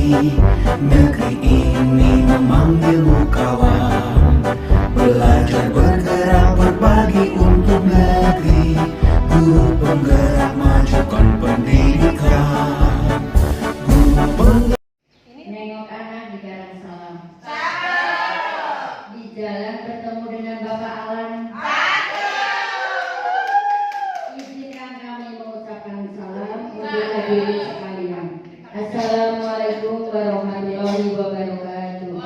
Negeri ini memanggilmu kawan, belajar bergerak berbagi untuk negeri. Guru penggerak majukan pendidikan. Guru penggerak Nengok anak di Garang Salam. Di jalan bertemu dengan Bapak Alan. Izinkan kami mengucapkan salam untuk hadirin sekalian. Assalamualaikum warahmatullahi wabarakatuh.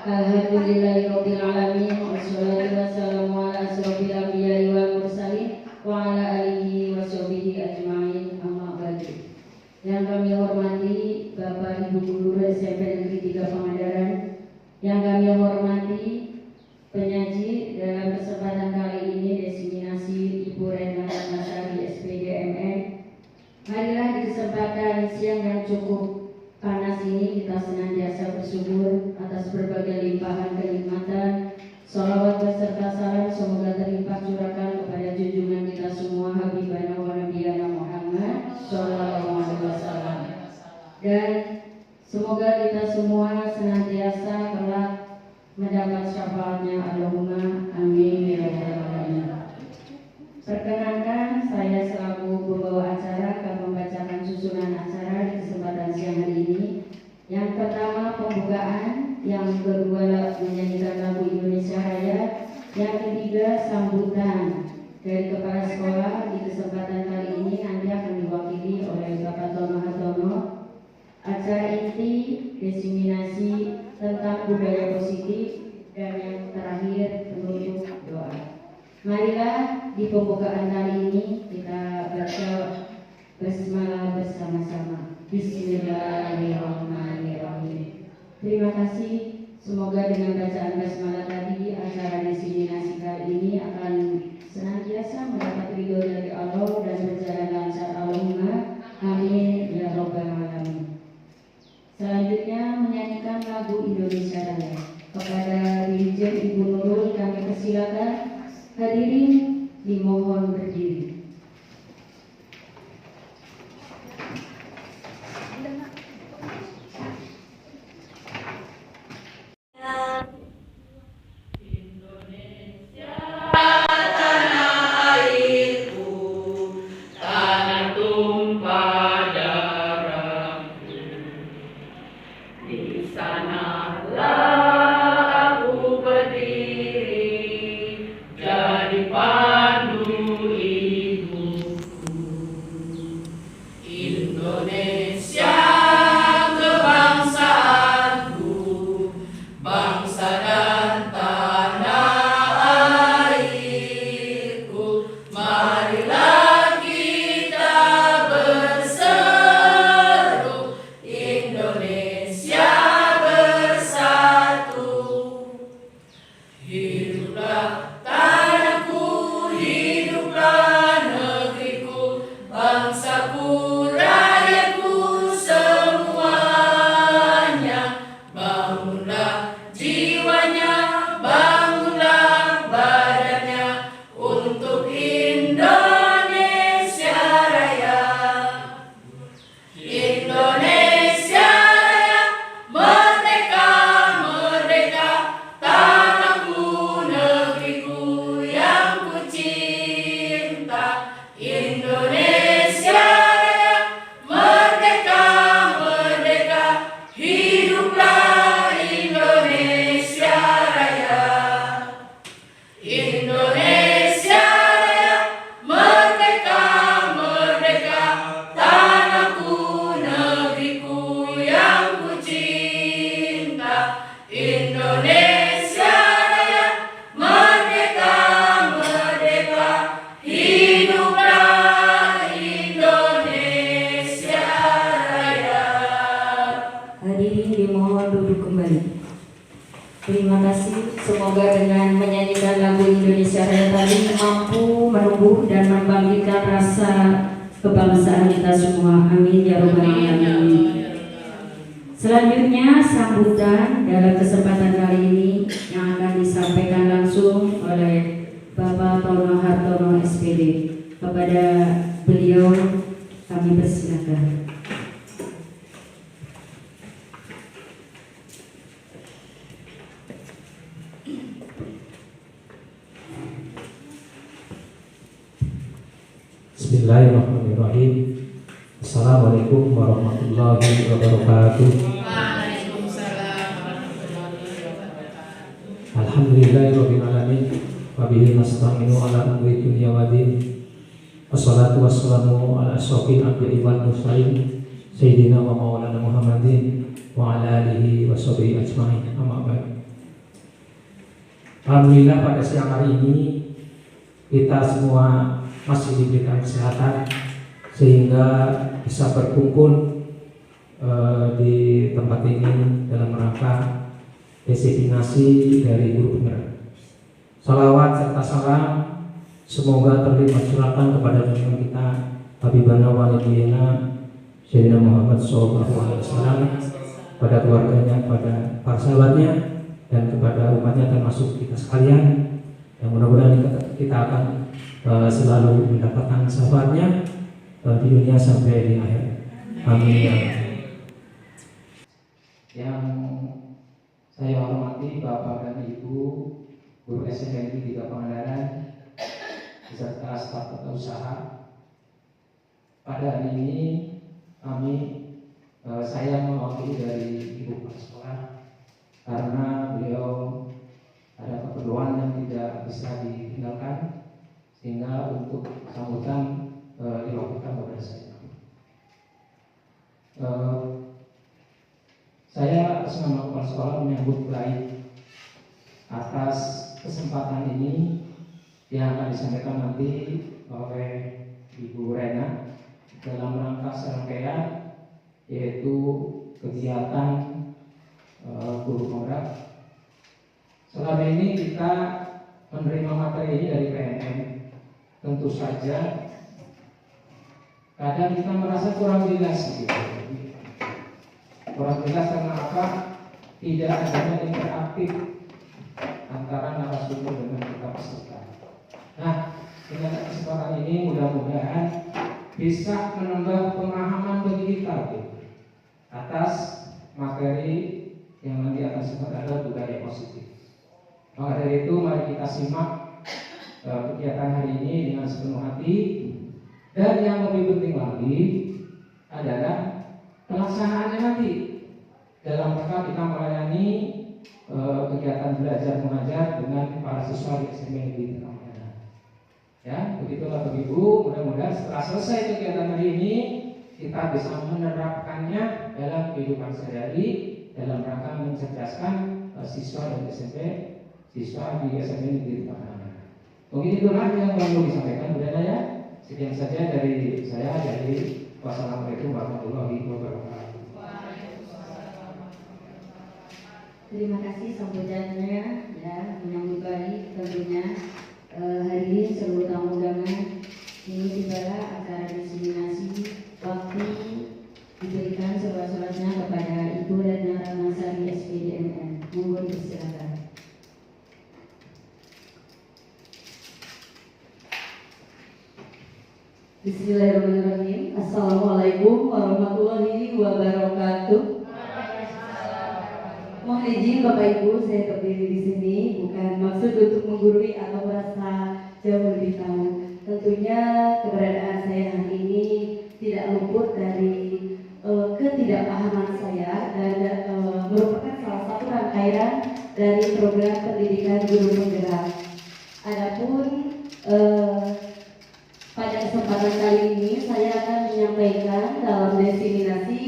Alhamdulillahirabbil alamin wassalatu wassalamu ala asyrofil anbiya'i wal mursalin wa ala alihi washabihi ajmain, amma ba'du. Yang kami hormati Bapak Ibu Guru SMP Negeri 3 Pangandaran, yang kami hormati penyaji dalam kesempatan kali ini Desiminasi Ibu Rena Nasari SPD MM. Marilah di kesempatan siang yang cukup panas ini kita senantiasa bersyukur atas berbagai limpahan kenikmatan. Sholawat beserta salam semoga terlimpah curahkan kepada junjungan kita semua Habibana wa Nabiyana Muhammad Sallallahu Alaihi Wasallam. Dan semoga kita semua senantiasa kelak mendapat syafaatnya. Allahumma amin ya rabbal alamin. Perkenankan saya selaku pembawa acara akan membacakan susunan acara di kesempatan siang hari ini. Yang pertama pembukaan, yang kedua menyanyikan lagu Indonesia Raya, yang ketiga sambutan dari kepala sekolah. Di kesempatan kali ini nanti akan diwakili oleh Bapak Tono Hartono. Acara inti desiminasi tentang budaya positif, dan yang terakhir penutup doa. Marilah di pembukaan kali ini kita baca basmalah bersama-sama. Bismillahirrahmanirrahim. Terima kasih. Semoga dengan bacaan basmalah tadi acara desiminasi kali ini akan senantiasa mendapat ridho dari Allah dan berjalan lancar. Allahumma amin ya rabbal alamin. Selanjutnya menyanyikan lagu Indonesia Raya. Kepada Dirjen Ibu Nurul kami persilakan. Hadirin dimohon berdiri. Terima kasih. Semoga dengan menyanyikan lagu Indonesia Raya tadi mampu menumbuh dan membangkitkan rasa kebangsaan kita semua. Amin ya rabbal alamin. Selanjutnya sambutan dalam kesempatan kali ini yang akan disampaikan langsung oleh Bapak Tono Hartono SPD. Kepada beliau kami Kami persilakan. Bismillahirrahmanirrahim. Assalamualaikum warahmatullahi wabarakatuh. Waalaikumsalam warahmatullahi wabarakatuh. Alhamdulillahirabbil alamin wa bihi nasta'inu ala umuri dunya waddin. Wassalatu wassalamu ala asyrofil anbiya'i wal mursalin sayyidina wa maulana Muhammadin wa ala alihi washabihi ajmain. Amma ba'd. Alhamdulillah pada siang hari ini kita semua masih diberikan kesehatan sehingga bisa berkumpul di tempat ini dalam rangka destinasi dari guru penggerak. Salawat serta salam semoga terlimpah curahkan kepada junjungan kita Habibana Walidina Sayyidina Muhammad SAW, pada keluarganya, pada para sahabatnya, dan kepada umatnya termasuk kita sekalian. Yang mudah-mudahan kita akan selalu mendapatkan syafaatnya di dunia sampai di akhir. Amin. Yang saya hormati Bapak dan Ibu guru SMP 3 Pangandaran beserta staf tata usaha. Pada hari ini saya mewakili dari Ibu Kepala Sekolah karena beliau ada keperluan yang tidak bisa ditinggalkan, sehingga untuk sambutan diwakilkan kepada saya. Saya atas nama Kepala Sekolah menyambut baik atas kesempatan ini yang akan disampaikan nanti oleh Ibu Rena dalam rangka serangkaian yaitu kegiatan guru penggerak. Selama ini kita menerima materi ini dari PNM. Tentu saja kadang kita merasa kurang jelas gitu. Kurang jelas karena apa? Tidak adanya interaktif antara narasumber dengan kita peserta. Nah, dengan kesempatan ini mudah-mudahan bisa menambah pemahaman bagi kita atas materi yang nanti akan disebut adalah budaya positif. Maka dari itu mari kita simak kegiatan hari ini dengan sepenuh hati, dan yang lebih penting lagi adalah pelaksanaannya nanti dalam rangka kita melayani kegiatan belajar mengajar dengan para siswa di SMP Negeri Pangandaran. Ya, begitulah Bapak Ibu. Mudah-mudahan setelah selesai kegiatan hari ini kita bisa menerapkannya dalam kehidupan sehari-hari dalam rangka mencerdaskan siswa dan siswa di SMP Negeri Pangandaran. Mungkin itulah yang perlu disampaikan, budaya ya. Sekian saja dari saya. Wassalamualaikum warahmatullahi wabarakatuh. Terima kasih sambutannya, ya, menyambut baik tentunya. Hari ini seluruh tamu undangan ini tibalah acara diseminasi waktu diberikan surat-suratnya kepada Ibu Retna Ramasari SPDMN. Mohon dipersilakan. Bismillahirrahmanirrahim. Assalamualaikum warahmatullahi wabarakatuh. Mohon izin Bapak Ibu, saya berdiri di sini bukan maksud untuk menggurui atau merasa jauh lebih tahu. Tentunya keberadaan saya hari ini tidak luput dari ketidakpahaman saya dan merupakan salah satu rangkaian dari program pendidikan guru penggerak. Adapun pada kesempatan kali ini saya akan menyampaikan dalam diseminasi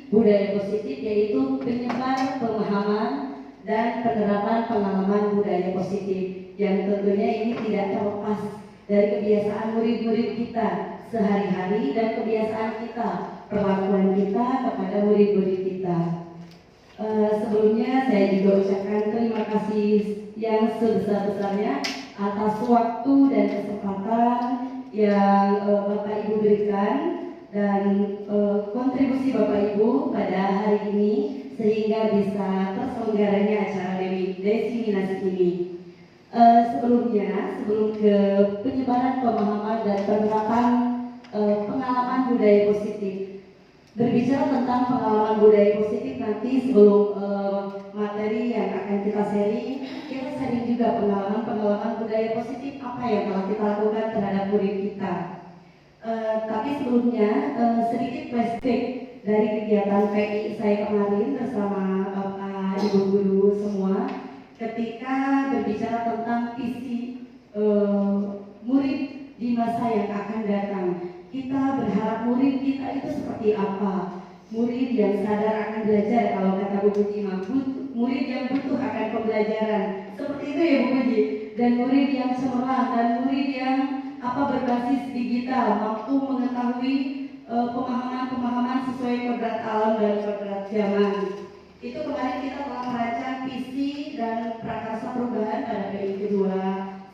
budaya positif, yaitu penyebar pemahaman dan penerapan pengalaman budaya positif yang tentunya ini tidak terlepas dari kebiasaan murid-murid kita sehari-hari dan kebiasaan kita, perlakuan kita kepada murid-murid kita. Sebelumnya saya juga ucapkan terima kasih yang sebesar-besarnya atas waktu dan kesempatan yang Bapak Ibu berikan dan kontribusi Bapak Ibu pada hari ini sehingga bisa terselenggaranya acara diseminasi ini. Sebelum ke penyebaran pemahaman dan penerapan pengalaman budaya positif. Berbicara tentang pengalaman budaya positif nanti sebelum materi yang akan kita sharing juga pengalaman budaya positif apa yang telah kita lakukan terhadap murid kita. Tapi sebelumnya sedikit flashback dari kegiatan PI saya kemarin bersama Bapak Ibu guru semua ketika berbicara tentang visi murid di masa yang akan datang. Kita berharap murid kita itu seperti apa? Murid yang sadar akan belajar, kalau kata Bu Puji, murid yang butuh akan pembelajaran. Seperti itu ya Bu Puji. Dan murid yang cemerlang dan murid yang berbasis digital, mampu mengetahui pemahaman-pemahaman sesuai kodrat alam dan kodrat zaman. Itu kemarin kita telah merancang visi dan prakarsa perubahan pada PI kedua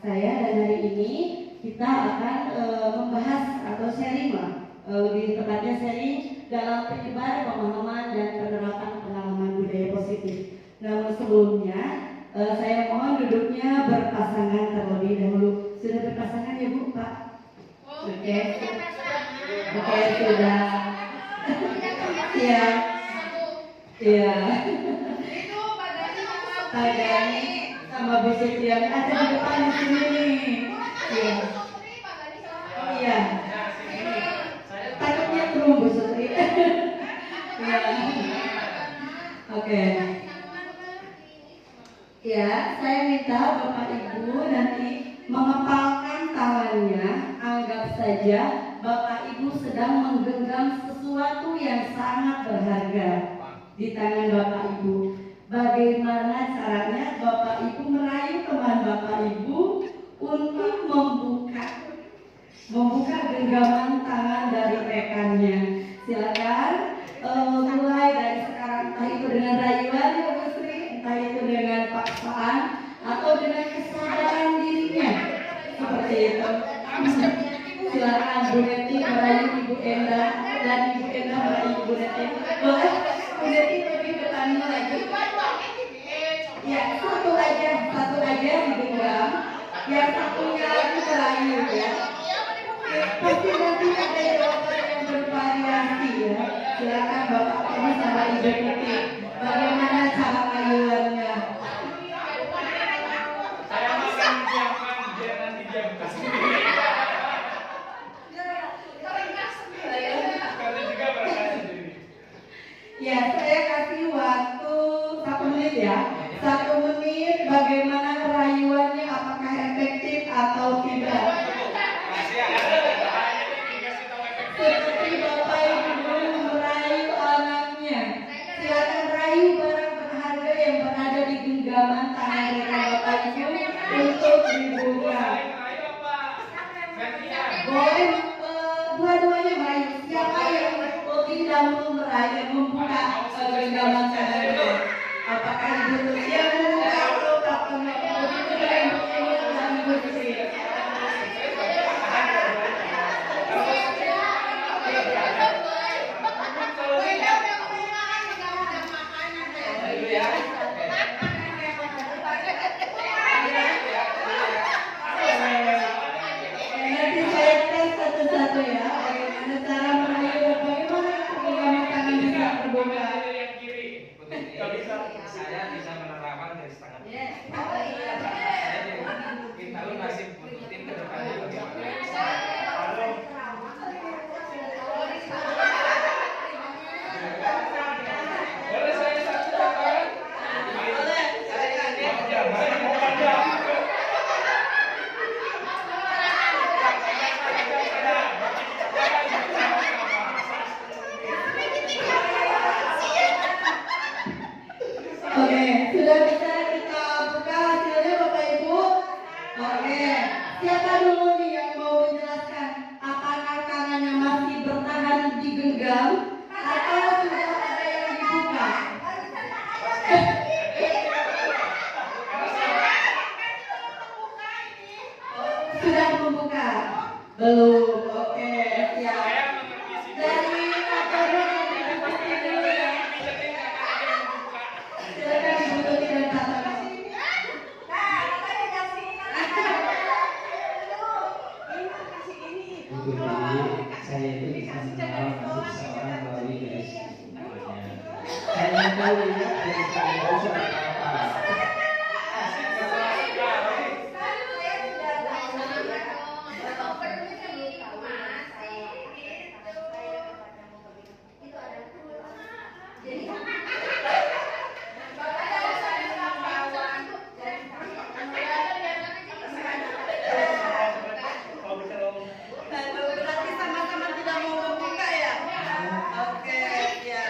saya, dan hari ini kita akan membahas atau sharing lebih tepatnya sharing dalam penyebar pemahaman dan penerapan pengalaman budaya positif. Namun sebelumnya saya mohon duduknya berpasangan terlebih dahulu. Sudah berpasangan ya Bu, Pak? Oke, sudah. Iya. Iya. Pak Gani sama Bu Supriani ada di depan di sini nih. Iya. Iya. Takutnya turun Bu Sutri. Iya. Oke. Ya, saya minta Bapak Ibu nanti mengepalkan tangannya. Anggap saja Bapak Ibu sedang menggenggam sesuatu yang sangat berharga di tangan Bapak Ibu. Bagaimana caranya Bapak Ibu merayu teman Bapak Ibu untuk membuka genggaman tangan dari rekannya. Silakan mulai dari sekarang, entah itu dengan rayuan ya Bu Sri, entah itu dengan paksaan atau dengan kesadaran dirinya. Seperti itu. Silakan Bu Neti merayu Ibu Endah dan Ibu Endah merayu Bu Neti. Boleh Bu Neti lebih depan lagi. Ya, satu aja digenggam. Yang satunya lagi merayu ya. Pasti nanti ada jawaban yang bervariasi ya. Silakan Bapak ini sama Ibu Neti. Bagaimana cara rayuannya? Saya makan siapkan biar nanti dia buka sendiri. Karena juga berangkat sendiri. Ya, saya kasih waktu 1 menit ya. 1 menit bagaimana rayuannya, apakah efektif atau tidak? Seperti Bapak Ibu merayu anaknya. Silakan rayu barang berharga yang berada di genggaman tangan Bapak Ibu untuk dibuka. Boleh dua-duanya merayu. Siapa yang lebih dahulu merayu membuka genggaman tangannya? Apakah Ibu Lucia membuka atau Bapak begitu dengan Ibu Emil dan Ibu Sri? Nanti saya tes satu-satu ya. Bagaimana cara merayu dan bagaimana genggaman tangan bisa terbuka. Saya bisa menerapkan dari setengah. Kita lu masih butuhin ke depannya bagaimana? Boleh saya satu kan? Boleh. Oke, sudah bisa kita buka hasilnya Bapak Ibu? Oke, siapa dulu nih yang mau menjelaskan apakah tangannya masih bertahan digenggam atau sudah ada yang dibuka? Sudah membuka? Belum, oke, siap. Dari laporan yang dibuka dulu ya. Silakan Ibu Tuti dan Pak Tony. Untuk ini saya itu usah apa-apa. Berarti sama-sama tidak mau membuka ya? Oke, ya.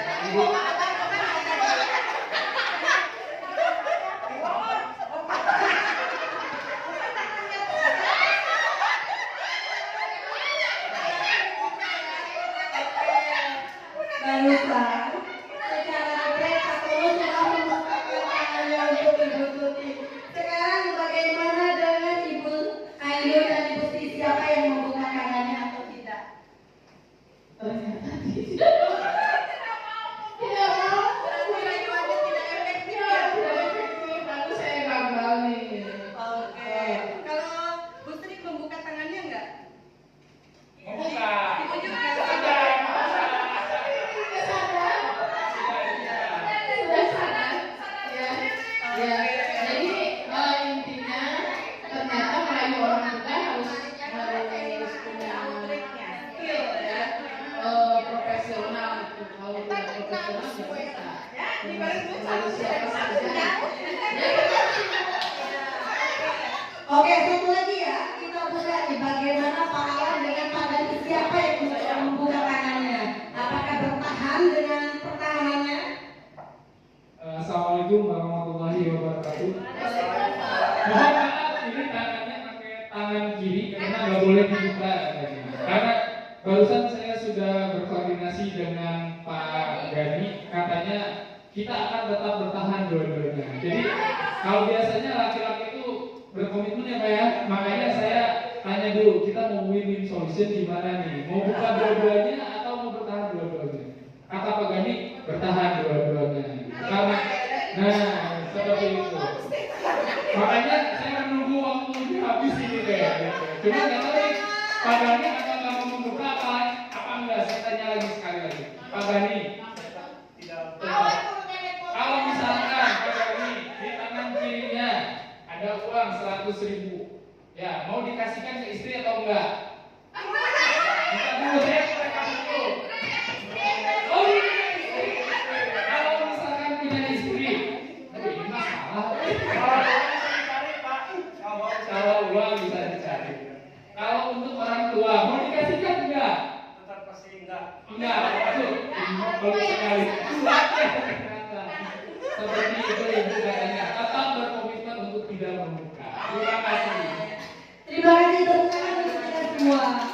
Barusan secara mereka sudah membukakan tangannya untuk Ibu Tuti. Sekarang bagaimana dengan Ibu Ayu dan Ibu Siti? Siapa yang membuka tangannya atau tidak? Ternyata tidak. Tidak mau. Rayuannya tidak efektif ya? Tidak efektif. Aku saya gagal nih. Oke. Kalau Bu Sri membuka tangannya enggak? Membuka. Di ujung ya? Sudah sadar ya, ya. Jadi intinya ternyata merayu orang juga harus punya skill ya, profesional itu. Kalau tidak profesional nggak bisa. Harus siapa saja. Oke, satu lagi ya, kita buka nih bagaimana Pak Alan dengan Pak Dani, siapa yang membuka tangannya? Apakah bertahan dengan pertahanannya? Assalamualaikum warahmatullahi wabarakatuh. Mohon maaf, ini tangannya pakai tangan kiri karena nggak boleh dibuka katanya. Karena barusan saya sudah berkoordinasi dengan Pak Gani, katanya kita akan tetap bertahan dua-duanya. Jadi kalau biasanya laki-laki itu berkomitmen ya Pak ya, makanya saya tanya dulu, kita mau win-win solution gimana nih? Mau buka dua-duanya atau mau bertahan dua-duanya? Kata Pak Gani, bertahan dua-duanya. Karena, seperti itu. Makanya saya menunggu waktu habis ini kayak gitu. Cuma nggak tahu nih, Pak Gani akan nggak mau membuka apa enggak? Saya tanya lagi sekali lagi, Pak Gani. Kalau misalkan Pak Gani di tangan kirinya ada uang 100.000, ya mau dikasihkan ke istri atau enggak? Kita dulu saya rekam dulu. Oh iya, istri. Kalau misalkan punya istri, tapi ini masalah. Kalau uang bisa dicari. Kalau untuk orang tua mau dikasihkan enggak? Tetap pasti enggak. Enggak, aduh, bagus sekali. Seperti itu ibu katanya, tetap berkomitmen untuk tidak membuka. Terima kasih. Terima kasih tepuk tangan untuk kita semua.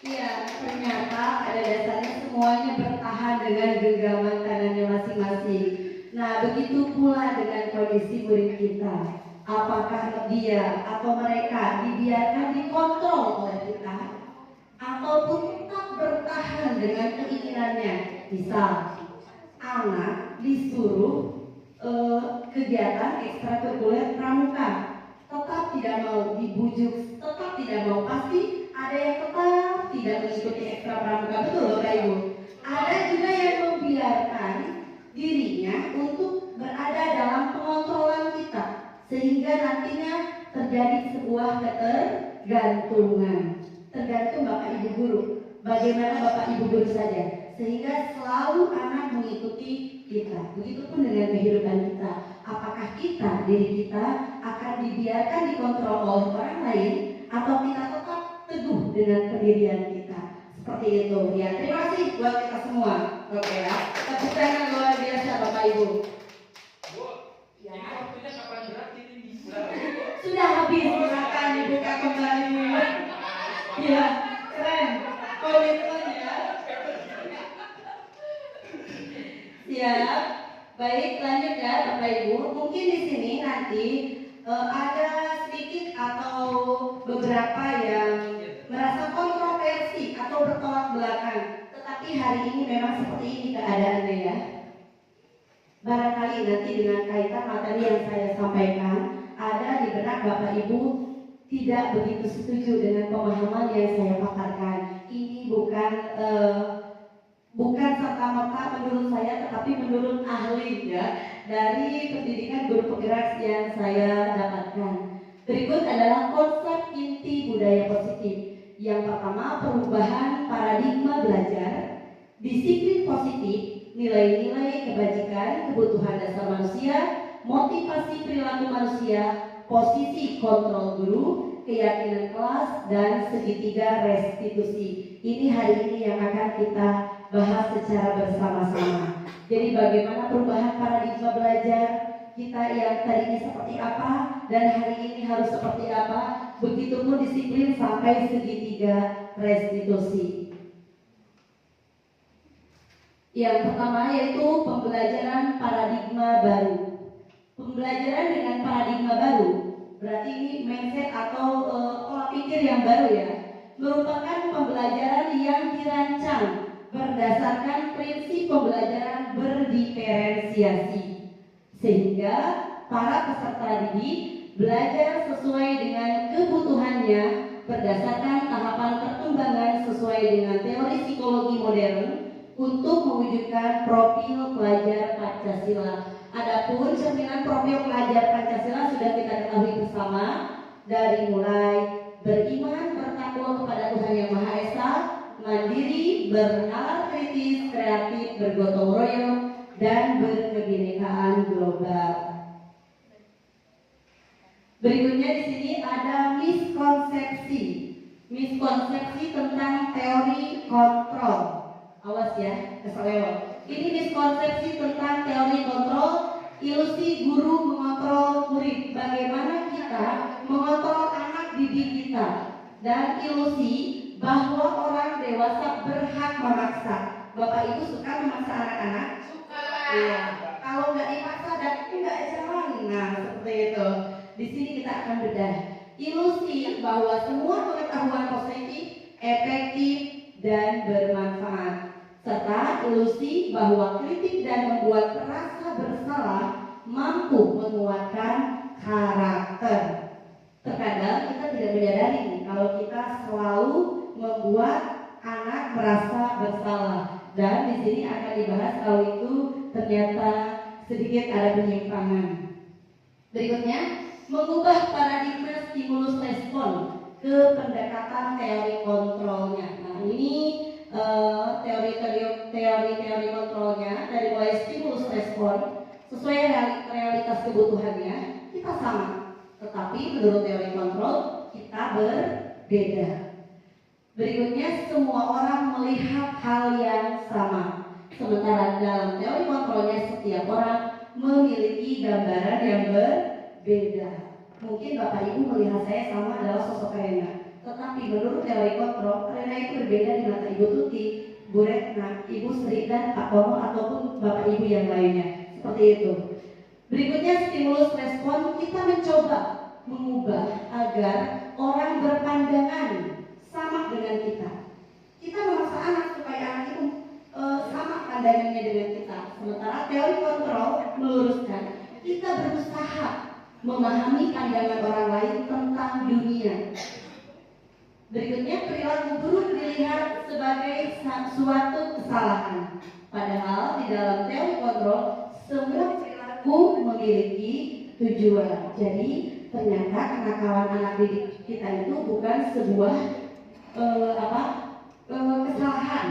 Iya, ternyata ada dasarnya semuanya bertahan dengan genggaman tangannya masing-masing. Nah, begitu pula dengan kondisi murid kita. Apakah dia atau mereka dibiarkan dikontrol oleh kita, ataupun tetap bertahan dengan keinginannya? Misal, anak disuruh kegiatan ekstrakurikuler pramuka, tetap tidak mau, dibujuk tetap tidak mau, pasti ada yang tetap tidak mengikuti ekstra pramuka, betul Bapak Ibu? Ada juga yang membiarkan dirinya untuk berada dalam pengontrolan kita, sehingga nantinya terjadi sebuah ketergantungan. Tergantung Bapak Ibu guru, bagaimana Bapak Ibu guru saja, sehingga selalu anak mengikuti kita. Begitupun dengan kehidupan kita. Apakah kita, diri kita akan dibiarkan dikontrol oleh orang lain, atau kita tetap teguh dengan pendirian kita? Seperti itu ya. Terima kasih buat kita semua. Oke ya. Tepuk tangan luar biasa Bapak Ibu. Bu, ini waktunya kapan berakhir ini? Sudah habis, silakan dibuka kembali. Ya, keren. Komitmen ya. Siap. Baik, lanjut ya Bapak Ibu. Mungkin di sini nanti ada sedikit atau beberapa yang merasa kontroversi atau bertolak belakang. Tetapi hari ini memang seperti ini keadaannya ya. Barangkali nanti dengan kaitan materi yang saya sampaikan, ada di benak Bapak Ibu tidak begitu setuju dengan pemahaman yang saya paparkan. Ini bukan serta serta-merta menurut saya, tetapi menurut ahli ya dari pendidikan guru penggerak yang saya dapatkan. Berikut adalah konsep inti budaya positif. Yang pertama, perubahan paradigma belajar, disiplin positif, nilai-nilai kebajikan, kebutuhan dasar manusia, motivasi perilaku manusia, posisi kontrol guru, keyakinan kelas, dan segitiga restitusi. Ini hari ini yang akan kita bahas secara bersama-sama. Jadi bagaimana perubahan paradigma belajar kita yang tadinya seperti apa dan hari ini harus seperti apa. Begitupun disiplin sampai segitiga restitusi. Yang pertama yaitu pembelajaran paradigma baru. Pembelajaran dengan paradigma baru berarti ini mindset atau pola pikir yang baru ya, merupakan pembelajaran yang dirancang berdasarkan prinsip pembelajaran berdiferensiasi, sehingga para peserta didik belajar sesuai dengan kebutuhannya berdasarkan tahapan perkembangan sesuai dengan teori psikologi modern untuk mewujudkan profil pelajar Pancasila. Adapun cerminan profil pelajar Pancasila sudah kita ketahui bersama, dari mulai beriman bertakwa kepada Tuhan Yang Maha Esa, mandiri, bernalar kritis, kreatif, bergotong royong, dan berkebinekaan global. Berikutnya di sini ada miskonsepsi tentang teori kontrol. Awas ya, keselewat. Ini miskonsepsi tentang teori kontrol, ilusi guru mengontrol murid. Bagaimana kita mengontrol anak didik kita, dan ilusi bahwa orang dewasa berhak memaksa. Bapak Ibu suka memaksa anak-anak? Suka. Iya. Kalau nggak dipaksa dan nggak jalan, nah seperti itu. Di sini kita akan bedah ilusi bahwa semua pengetahuan positif, efektif, dan bermanfaat, serta ilusi bahwa kritik dan membuat rasa bersalah mampu menguatkan karakter. Terkadang kita tidak menyadari kalau kita selalu membuat anak merasa bersalah, dan di sini akan dibahas kalau itu ternyata sedikit ada penyimpangan. Berikutnya, mengubah paradigma stimulus respon ke pendekatan teori kontrolnya. Nah, ini teori kontrolnya dari mulai stimulus respon sesuai realitas kebutuhannya kita sama, tetapi menurut teori kontrol kita berbeda. Berikutnya, semua orang melihat hal yang sama, sementara dalam teori kontrolnya setiap orang memiliki gambaran yang berbeda. Mungkin Bapak Ibu melihat saya sama adalah sosok Rena, tetapi menurut teori kontrol, Rena itu berbeda di mata Ibu Tuti, Bu Retna, Ibu Sri, dan Pak Tomo ataupun Bapak Ibu yang lainnya. Seperti itu. Berikutnya, stimulus respon, kita mencoba mengubah agar orang berpandangan sama dengan kita. Kita memaksa anak supaya anak itu sama pandangannya dengan kita. Sementara teori kontrol meluruskan, kita berusaha memahami pandangan orang lain tentang dunia. Berikutnya, perilaku buruk dilihat sebagai suatu kesalahan. Padahal di dalam teori kontrol, semua perilaku memiliki tujuan. Jadi ternyata kenakalan anak didik kita itu bukan sebuah kesalahan,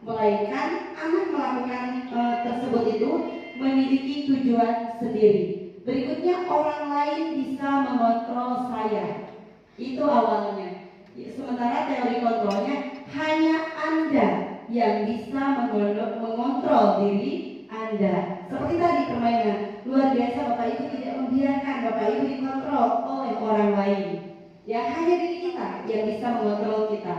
melainkan anak melakukan tersebut itu memiliki tujuan sendiri. Berikutnya, orang lain bisa mengontrol saya. Itu awalnya. Sementara teori kontrolnya hanya Anda yang bisa mengontrol diri Anda. Seperti tadi permainan, luar biasa Bapak Ibu tidak membiarkan Bapak Ibu dikontrol oleh orang lain. Ya, hanya diri kita yang bisa mengontrol kita.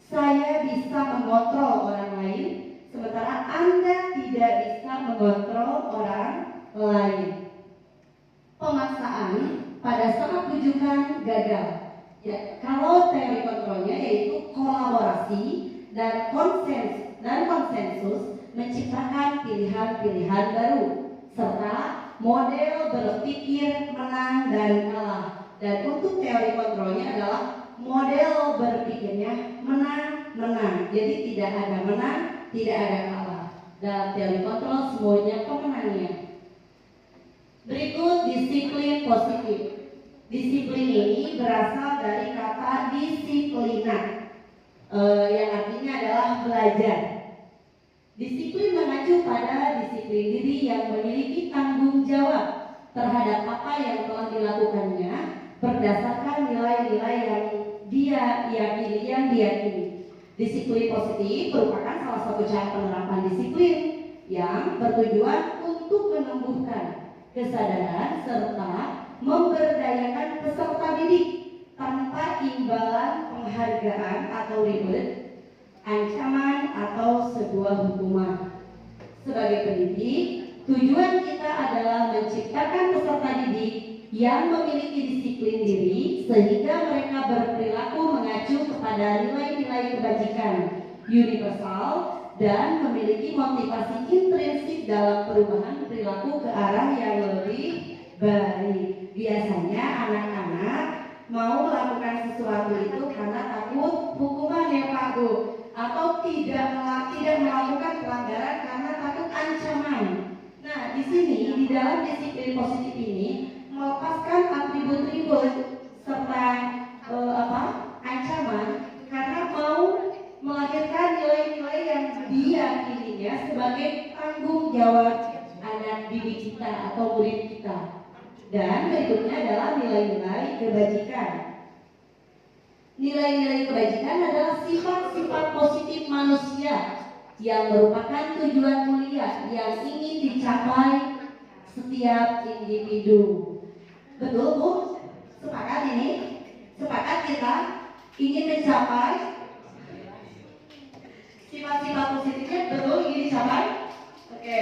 Saya bisa mengontrol orang lain, sementara Anda tidak bisa mengontrol orang lain. Pemaksaan pada saat bujukan gagal. Ya, kalau teori kontrolnya yaitu kolaborasi dan konsensus menciptakan pilihan-pilihan baru, serta model berpikir menang dan kalah. Dan untuk teori kontrolnya adalah model berpikirnya menang-menang. Jadi tidak ada menang, tidak ada kalah. Dalam teori kontrol semuanya pemenangnya. Berikut disiplin positif. Disiplin ini berasal dari kata disiplina, yang artinya adalah belajar. Disiplin mengacu pada disiplin diri yang memiliki tanggung jawab terhadap apa yang telah dilakukannya berdasarkan nilai-nilai yang dia yakini. Disiplin positif merupakan salah satu cara penerapan disiplin yang bertujuan untuk menumbuhkan kesadaran serta memberdayakan peserta didik tanpa imbalan penghargaan atau reward, ancaman atau sebuah hukuman. Sebagai pendidik, tujuan kita adalah menciptakan peserta didik yang memiliki disiplin diri sehingga mereka berperilaku mengacu kepada nilai-nilai kebajikan universal dan memiliki motivasi intrinsik dalam perubahan perilaku ke arah yang lebih baik. Biasanya anak-anak mau melakukan sesuatu itu karena takut hukuman ya Pak Bu, atau tidak melakukan pelanggaran karena takut ancaman. Nah, di sini di dalam disiplin positif ini melepaskan atribut-atribut serta ancaman karena mau melahirkan nilai-nilai yang diyakininya sebagai tanggung jawab anak didik kita atau murid kita. Dan berikutnya adalah nilai-nilai kebajikan. Nilai-nilai kebajikan adalah sifat-sifat positif manusia yang merupakan tujuan mulia yang ingin dicapai setiap individu. Betul Bu? Sepakat ini? Sepakat kita ingin mencapai sifat-sifat positifnya, betul ingin dicapai? Oke.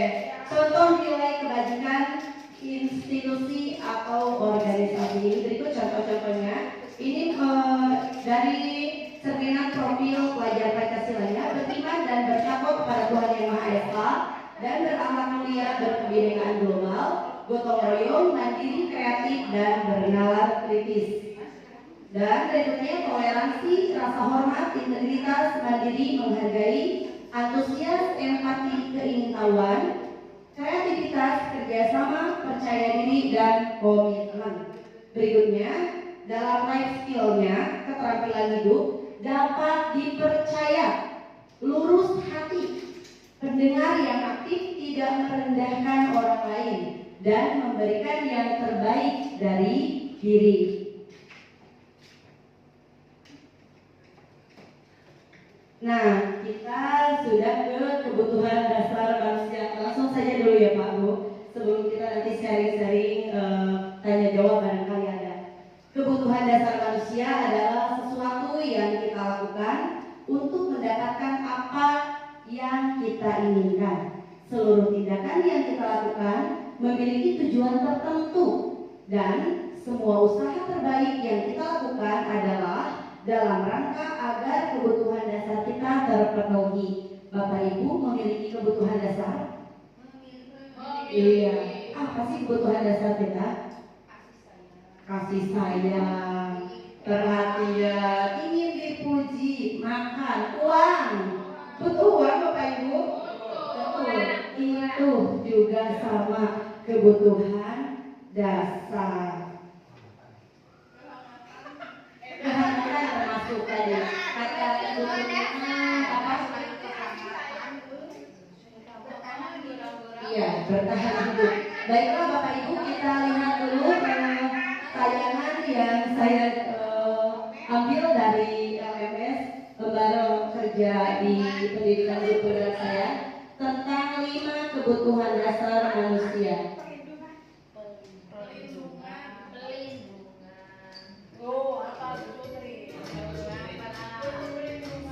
Contoh nilai kebajikan institusi atau organisasi. Berikut contoh-contohnya. Ini dari cerminan profil pelajar Pancasilanya, beriman dan bertakwa kepada Tuhan Yang Maha Esa dan berakhlak mulia, berkebinekaan global, gotong royong, mandiri, kreatif dan bernalar kritis. Dan berikutnya toleransi, rasa hormat, integritas, mandiri, menghargai, antusias, empati, keingintahuan, kreativitas, kerjasama, percaya diri, dan komitmen. Berikutnya, dalam life skill-nya, keterampilan hidup, dapat dipercaya, lurus hati, pendengar yang aktif, tidak merendahkan orang lain, dan memberikan yang terbaik dari diri. Nah, kita sudah ke kebutuhan dasar manusia. Langsung saja dulu ya Pak Bu, sebelum kita nanti sharing-sharing tanya jawab barangkali ada. Kebutuhan dasar manusia adalah sesuatu yang kita lakukan untuk mendapatkan apa yang kita inginkan. Seluruh tindakan yang kita lakukan memiliki tujuan tertentu dan semua usaha terbaik yang kita lakukan adalah dalam rangka agar kebutuhan dasar kita terpenuhi. Bapak Ibu memiliki kebutuhan dasar? Iya. Apa sih kebutuhan dasar kita? Kasih sayang, perhatian, ingin dipuji, makan, uang. Betul uang Bapak Ibu? Betul. Itu juga sama kebutuhan dasar. Kehangatan termasuk tadi. Kata kebutuhan apa? Iya, bertahan hidup. Baiklah Bapak Ibu, kita lihat dulu tayangan yang saya ambil dari LMS, lembaga kerja di pendidikan guru saya, tentang 5 kebutuhan dasar manusia.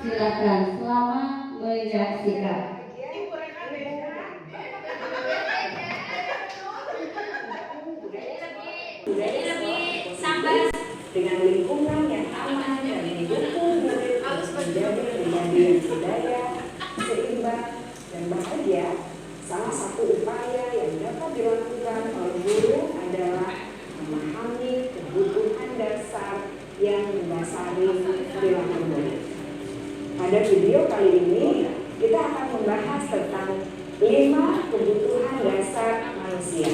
Silakan, selamat menyaksikan. Dengan lingkungan yang aman dan mendukung murid menjadi pribadi yang berdaya, seimbang, dan bahagia. Salah satu upaya yang dapat dilakukan oleh guru adalah memahami kebutuhan dasar yang mendasari perilaku murid. Pada video kali ini kita akan membahas tentang 8 manusia.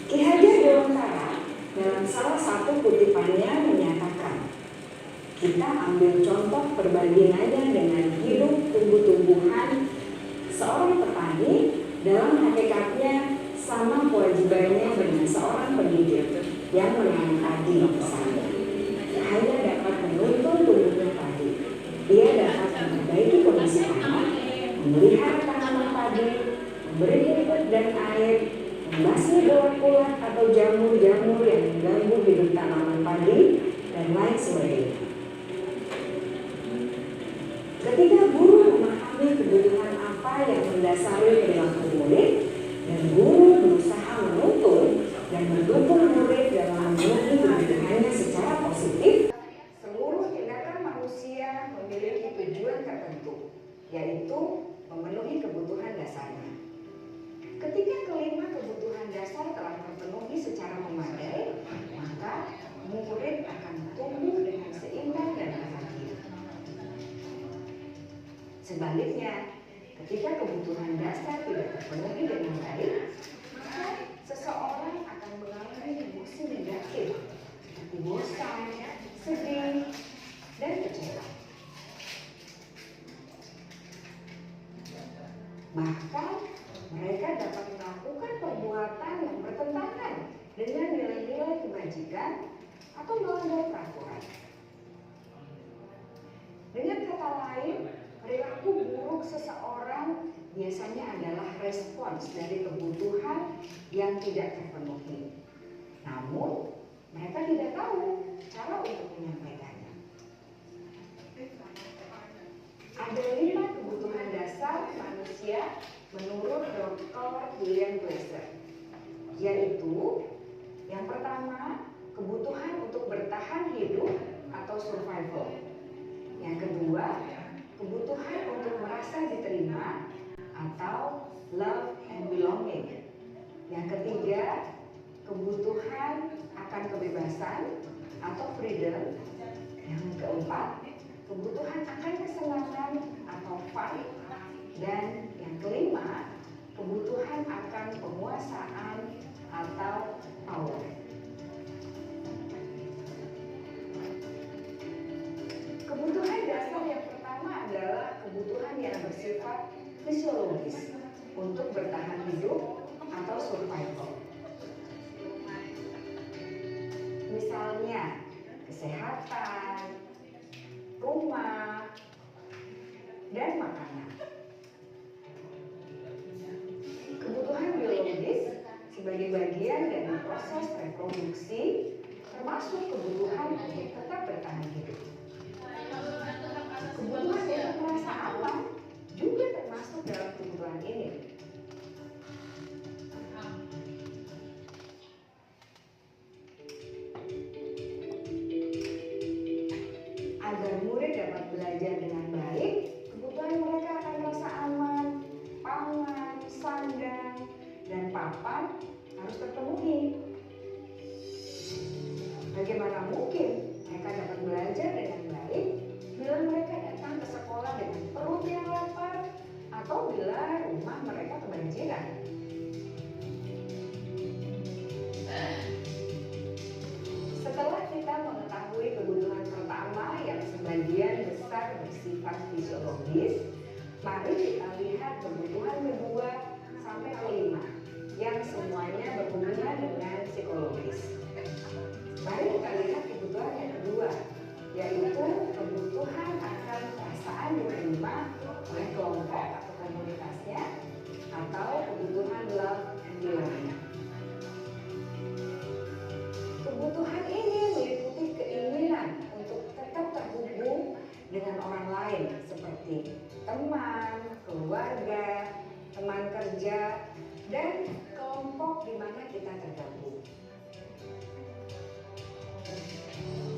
Ki Hajar Dewantara dalam salah satu kutipannya menyatakan, kita ambil contoh perbandingannya dengan hidup tumbuh-tumbuhan. Seorang petani dalam hakikatnya sama kewajibannya dengan seorang pendidik yang menanam padi misalnya. Hanya dapat menuntun tumbuhnya padi. Dia dapat memperbaiki kondisi tanah, memelihara tanaman padi, memberi pupuk dan air, membasmi ulat-ulat atau jamur-jamur yang mengganggu hidup tanaman padi, dan lain sebagainya. Ketika guru memahami kebutuhan apa yang mendasari perilaku murid, dan guru berusaha menuntun dan mendukung murid dalam memenuhi kebutuhannya secara positif, seluruh tindakan manusia memiliki tujuan tertentu, yaitu memenuhi kebutuhan dasarnya. Ketika kelima kebutuhan dasar telah terpenuhi secara memadai, maka murid akan tumbuh dengan seimbang dan bahagia. Sebaliknya, ketika kebutuhan dasar tidak terpenuhi dengan baik, maka seseorang akan mengalami emosi negatif seperti bosan, sedih, dan kecewa. Bahkan mereka dapat melakukan perbuatan yang bertentangan dengan nilai-nilai kebajikan atau melanggar peraturan. Dengan kata lain, perilaku buruk seseorang biasanya adalah respons dari kebutuhan yang tidak terpenuhi. Namun, mereka tidak tahu cara untuk menyampaikannya. Ada 5 kebutuhan dasar manusia menurut Dr. William Glasser, yaitu yang pertama, kebutuhan untuk bertahan hidup atau survival. Yang kedua, kebutuhan untuk merasa diterima atau love and belonging. Yang ketiga, kebutuhan akan kebebasan atau freedom. Yang keempat, kebutuhan akan kesenangan atau fun. Dan yang kelima, kebutuhan akan penguasaan atau power. Kebutuhan dasar yang pertama adalah kebutuhan yang bersifat fisiologis untuk bertahan hidup atau survival. Misalnya, kesehatan, rumah, dan makanan. Kebutuhan biologis sebagai bagian dari proses reproduksi termasuk kebutuhan untuk tetap bertahan hidup. Kebutuhan untuk merasa aman juga termasuk dalam kebutuhan ini. Agar murid dapat belajar dengan baik, kebutuhan mereka akan merasa aman, pangan, sandang, dan papan harus terpenuhi. Bagaimana mungkin mereka dapat belajar dengan baik bila mereka datang ke sekolah dengan perut yang lapar atau bila rumah mereka kebanjiran? Setelah kita mengetahui kebutuhan pertama yang sebagian besar bersifat fisiologis, mari kita lihat kebutuhan kedua sampai kelima yang semuanya berhubungan dengan psikologis. Mari kita lihat kebutuhan yang kedua, yaitu kebutuhan akan perasaan diterima oleh kelompok atau komunitasnya, atau kebutuhan love and belonging. Kebutuhan ini meliputi keinginan untuk tetap terhubung dengan orang lain seperti teman, keluarga, teman kerja, dan kelompok di mana kita tergabung.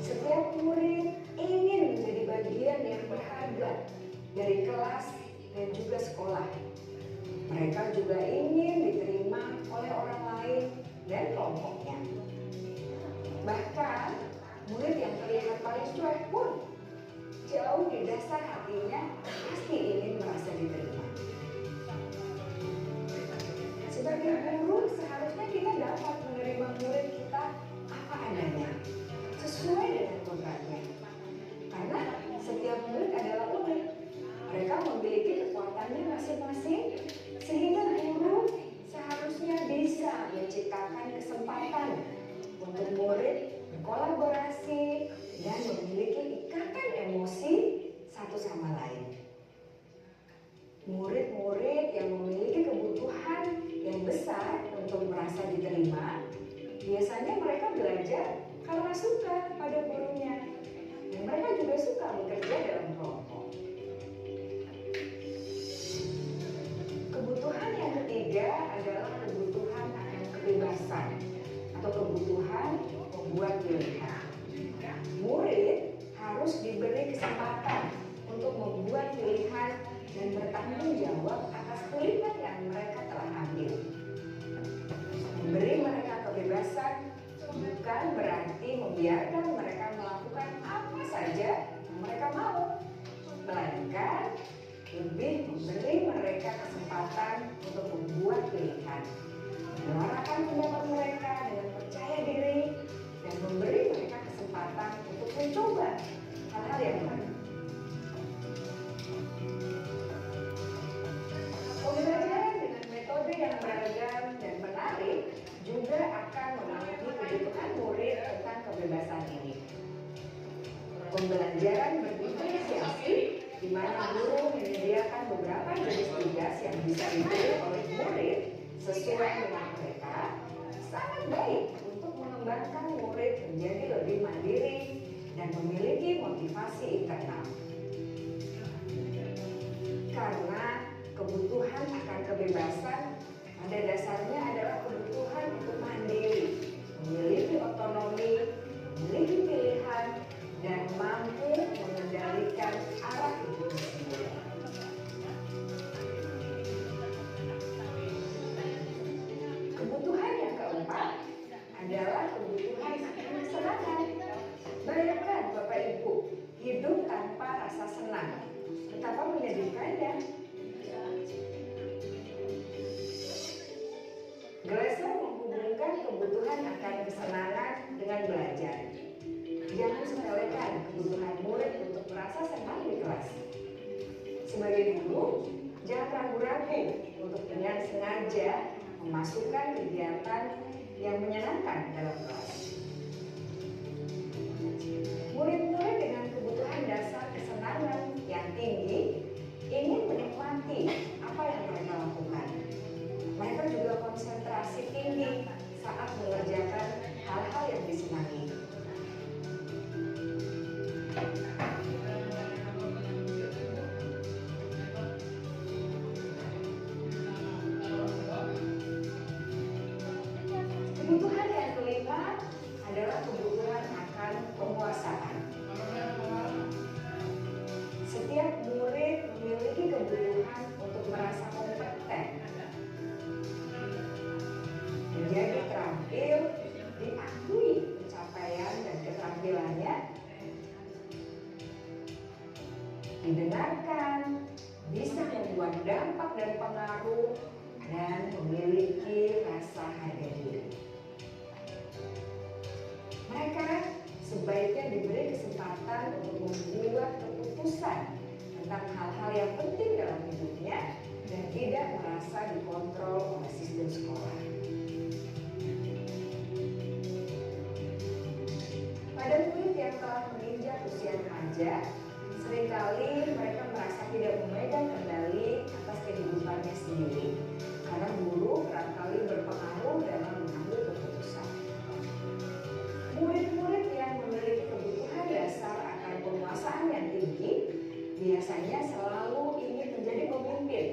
Setiap murid ingin menjadi bagian yang berharga dari kelas dan juga sekolah. Mereka juga ingin diterima oleh orang lain dan kelompoknya. Bahkan, murid yang terlihat paling cuek pun jauh di dasar hatinya pasti ingin merasa diterima. Sebagai guru, seharusnya kita dapat menerima murid kita apa adanya, sesuai dengan kodratnya. Karena setiap murid adalah unik. Mereka memiliki kekuatannya masing-masing, sehingga guru seharusnya bisa menciptakan kesempatan untuk murid berkolaborasi dan memiliki ikatan emosi satu sama lain. Murid-murid yang memiliki kebutuhan yang besar untuk merasa diterima, biasanya mereka belajar karena suka pada gurunya, dan mereka juga suka bekerja dalam kelompok. Kebutuhan yang ketiga adalah kebutuhan akan kebebasan atau kebutuhan membuat pilihan. Murid harus diberi kesempatan untuk membuat pilihan dan bertanggung jawab atas pilihan yang mereka telah ambil. Memberi mereka kebebasan bukan berarti membiarkan mereka melakukan apa saja yang mereka mau, melainkan lebih memberi mereka kesempatan untuk membuat pilihan, menyuarakan pendapat mereka dengan percaya diri, dan memberi mereka kesempatan untuk mencoba hal-hal yang baru. Pembelajaran dengan metode yang beragam dan menarik juga akan memenuhi kebutuhan murid tentang kebebasan ini. Pembelajaran berdiferensiasi di mana guru menyediakan beberapa jenis tugas yang bisa dipilih oleh murid sesuai dengan mereka, sangat baik untuk mengembangkan murid menjadi lebih mandiri dan memiliki motivasi internal. Karena kebutuhan akan kebebasan pada dasarnya adalah kebutuhan untuk mandiri, memiliki otonomi, memiliki pilihan, dan mampu mengendalikan arah hidupnya sendiri. Kebutuhan yang keempat adalah kebutuhan akan kesenangan. Bayangkan Bapak Ibu, hidup tanpa rasa senang, betapa menyedihkannya. Glasser menghubungkan kebutuhan akan kesenangan dengan belajar. Jangan sepelekan kebutuhan murid untuk merasa senang di kelas. Sebagai guru, jangan ragu-ragu untuk dengan sengaja memasukkan kegiatan yang menyenangkan dalam kelas. Murid-murid dengan kebutuhan dasar kesenangan yang tinggi ingin menikmati apa yang mereka lakukan. Mereka juga konsentrasi tinggi saat mengerjakan hal-hal yang disenangi. Kebutuhan yang kelima adalah kebutuhan akan penguasaan. Setiap murid memiliki kebutuhan untuk merasa kompeten, menjadi terampil, diakui pencapaian dan keterampilannya, didengarkan, bisa membuat dampak dan pengaruh, dan memiliki rasa harga diri. Mereka sebaiknya diberi kesempatan untuk membuat keputusan tentang hal-hal yang penting dalam hidupnya dan tidak merasa dikontrol oleh sistem sekolah. Pada murid yang telah menginjak usia remaja, seringkali mereka merasa tidak memegang kendali atas kehidupannya sendiri karena guru kerap-kali berpengaruh dalam mengambil keputusan. Murid-murid yang memiliki kebutuhan dasar akan penguasaan yang tinggi biasanya selalu ingin menjadi pemimpin.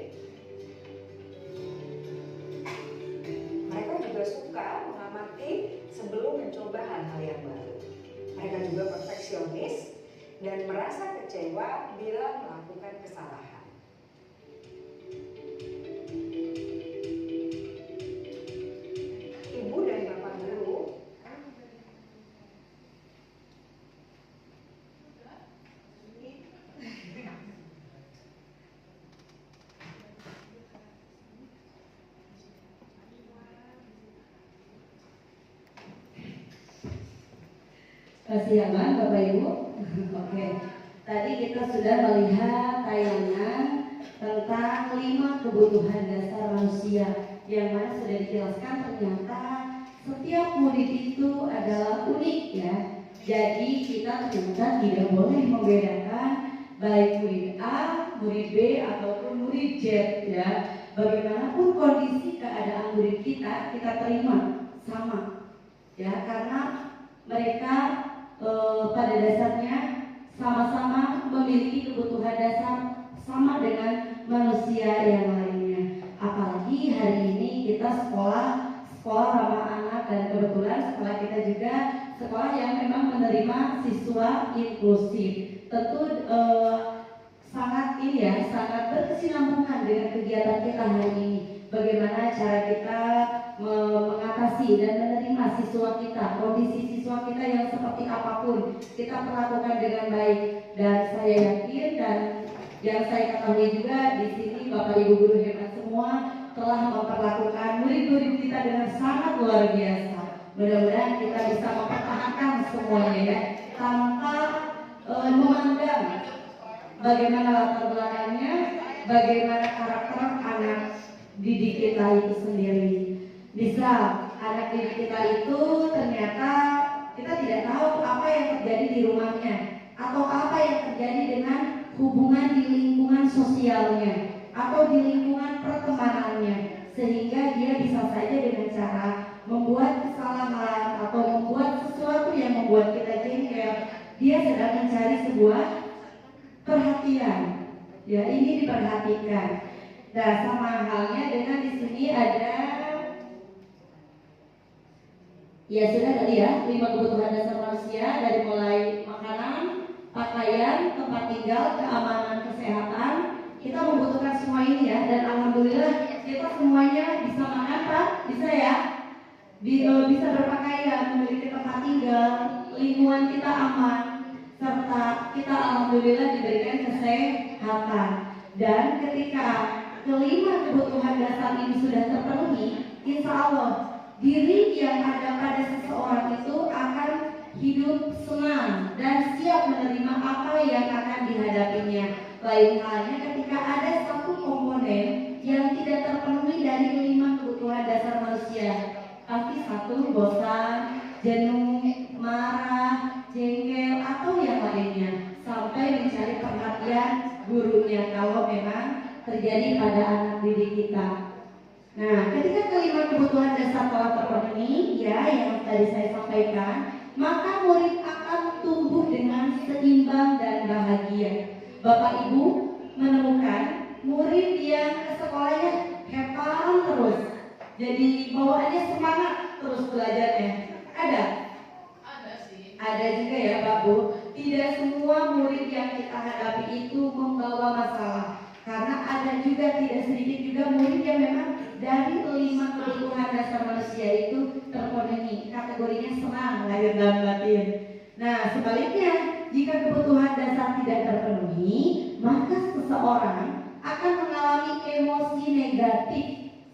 Mereka juga suka mengamati sebelum mencoba hal-hal yang baru. Mereka juga perfeksionis dan merasa kecewa bila melakukan kesalahan. Ibu dan Bapak guru Masih aman Bapak Ibu? Oke. Tadi kita sudah melihat tayangan tentang 5 kebutuhan dasar manusia, yang mana sudah dijelaskan ternyata setiap murid itu adalah unik ya. Jadi kita ternyata tidak boleh membedakan baik murid A, murid B ataupun murid Z ya. Bagaimanapun kondisi keadaan murid kita terima sama ya, karena mereka pada dasarnya sama-sama memiliki kebutuhan dasar sama dengan manusia yang lainnya. Apalagi hari ini kita sekolah ramah anak, dan kebetulan sekolah kita juga sekolah yang memang menerima siswa inklusif. Tentu sangat berkesinambungan dengan kegiatan kita hari ini. Bagaimana cara kita mengatasi dan menerima siswa kita, kondisi siswa kita yang seperti apapun kita perlakukan dengan baik. Dan saya yakin dan yang saya ketahui juga di sini Bapak Ibu guru hebat semua telah memperlakukan murid-murid kita dengan sangat luar biasa. Mudah-mudahan kita bisa mempertahankan semuanya ya, tanpa memandang bagaimana latar belakangnya, bagaimana karakter anak didik kita itu sendiri. Bisa anak didik kita itu ternyata kita tidak tahu apa yang terjadi di rumahnya, atau apa yang terjadi dengan hubungan di lingkungan sosialnya atau di lingkungan pertemanannya, sehingga dia bisa saja dengan cara membuat kesalahan atau membuat sesuatu yang membuat kita jengkel. Dia sedang mencari sebuah perhatian. Ya, ini diperhatikan. Nah, sama halnya dengan di sini ada, ya sudah tadi ya, 5 kebutuhan dasar manusia, dari mulai makanan, pakaian, tempat tinggal, keamanan, kesehatan. Kita membutuhkan semua ini ya, dan alhamdulillah kita semuanya bisa makan Pak, bisa ya, bisa berpakaian, memiliki tempat tinggal, lingkungan kita aman, serta kita alhamdulillah diberikan kesehatan. Dan ketika kelima kebutuhan dasar ini sudah terpenuhi, insya Allah diri yang ada pada seseorang itu akan hidup senang dan siap menerima apa yang akan dihadapinya. Lain halnya ketika ada satu komponen yang tidak terpenuhi dari 5 kebutuhan dasar manusia, pasti satu bosan, jenuh, marah, jengkel, atau yang lainnya, sampai mencari perhatian gurunya kalau memang terjadi pada anak didik kita. Nah, ketika kelima kebutuhan dasar telah terpenuhi, ya yang tadi saya sampaikan, maka murid akan tumbuh dengan seimbang dan bahagia. Bapak Ibu menemukan murid yang ke sekolahnya happy terus, jadi bawaannya semangat terus belajarnya. Ada sih. Ada juga ya Pak Bu. Tidak semua murid yang kita hadapi itu membawa masalah, karena ada juga tidak sedikit juga murid yang memang dari 5 kebutuhan dasar manusia itu terpenuhi, kategorinya senang lahir dan batin. Nah, sebaliknya jika kebutuhan dasar tidak terpenuhi, maka seseorang akan mengalami emosi negatif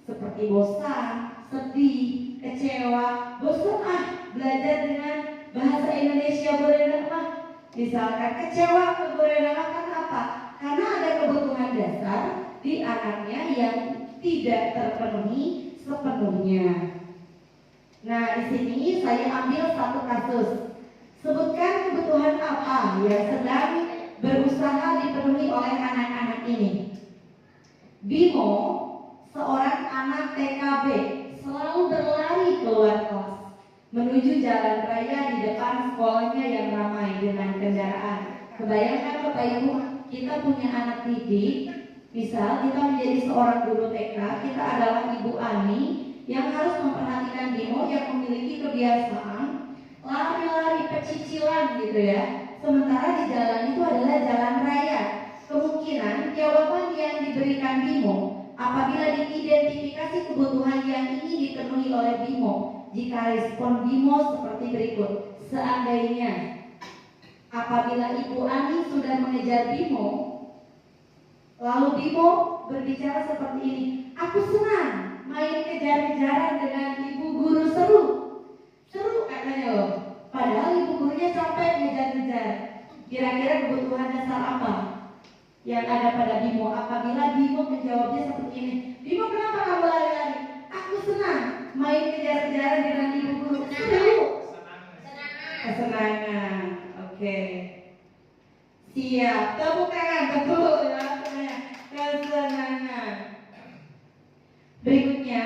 seperti bosan, sedih, kecewa, bosan belajar dengan bahasa Indonesia berenang misalkan kecewa ke berenang karena apa? Karena ada kebutuhan dasar di anaknya yang tidak terpenuhi sepenuhnya. Nah, di sini saya ambil satu kasus. Sebutkan kebutuhan apa yang sedang berusaha dipenuhi oleh anak-anak ini. Bimo, seorang anak TKB, selalu berlari keluar kelas menuju jalan raya di depan sekolahnya yang ramai dengan kendaraan. Kebayangkan Bapak Ibu, kita punya anak didik, misal kita menjadi seorang guru TK, kita adalah Ibu Ani yang harus memperhatikan Bimo yang memiliki kebiasaan lari-lari pecicilan gitu ya. Sementara di jalan itu adalah jalan raya. Kemungkinan jawaban yang diberikan Bimo apabila diidentifikasi kebutuhan yang ingin dipenuhi oleh Bimo, jika respon Bimo seperti berikut. Seandainya apabila Ibu Ani sudah mengejar Bimo, lalu Bimo berbicara seperti ini, aku senang main kejar-kejaran dengan ibu guru, seru katanya loh. Padahal ibu gurunya capek ngejar-ngejar. Kira-kira kebutuhan dasar apa yang ada pada Bimo? Apabila Bimo menjawabnya seperti ini, Bimo, kenapa kamu lari-lari? Aku senang main kejar-kejaran dengan ibu guru. Seru. Kesenangan. Oke. Siap. Tepuk tangan. Betul ya. Kesenangan. Berikutnya,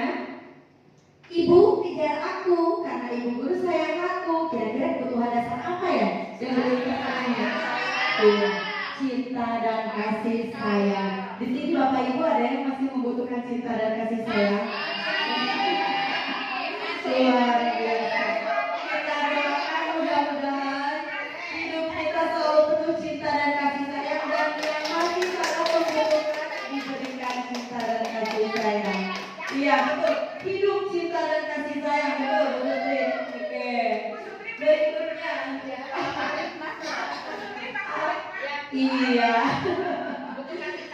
ibu kejar aku karena ibu guru sayang aku. Kira-kira kebutuhan dasar apa ya? Yang lebih pertanyaannya. Iya. Cinta dan kasih sayang. Di sini Bapak Ibu ada yang masih membutuhkan cinta dan kasih sayang? Luar biasa. Kita doakan mudah-mudahan hidup kita selalu penuh cinta dan kasih sayang, dan yang masih selalu membutuhkan diberikan cinta dan kasih sayang. Iya betul. Hidup cinta dan kasih sayang, betul betul. Oke. Berikutnya. Iya.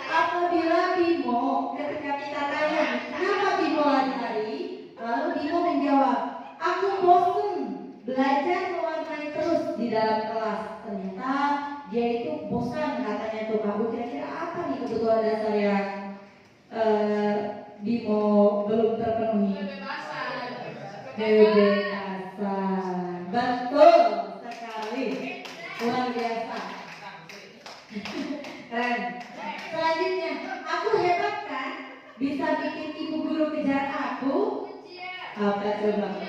Apabila Bimo, ketika kita tanya, kenapa Bimo lari-lari? Lalu Bimo menjawab, aku bosan belajar mewarnai terus di dalam kelas. Ternyata dia itu bosan, katanya tuh kamu. Kira-kira apa nih kebutuhan dasar yang Bimo belum terpenuhi? Kebebasan. Betul sekali. Luar biasa. Keren. Selanjutnya, aku hebat kan? Bisa bikin ibu guru kejar aku? Apa coba?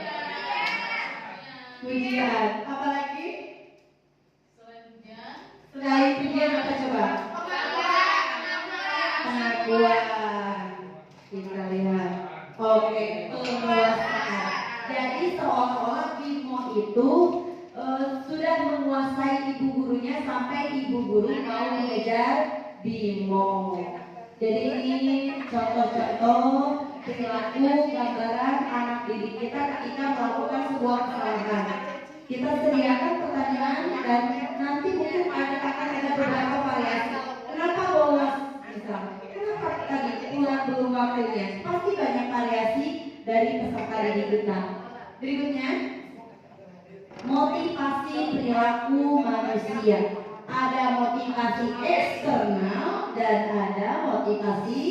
Pujian. Apa lagi? Selain pujian apa coba? Pengakuan. Kita lihat. Oke, penguasaan. Jadi seolah-olah Bimo itu sudah menguasai ibu gurunya sampai ibu guru mau mengejar Bimo. Jadi ini contoh-contoh perilaku gambaran anak didik kita ketika melakukan sebuah kesalahan. Kita sediakan pertanyaan dan nanti mungkin akan ada beberapa variasi. Kenapa bolos? Misalnya, kenapa tadi pulang belum waktunya? Pasti banyak variasi dari peserta didik kita. Berikutnya, motivasi perilaku manusia. Ada motivasi eksternal dan ada motivasi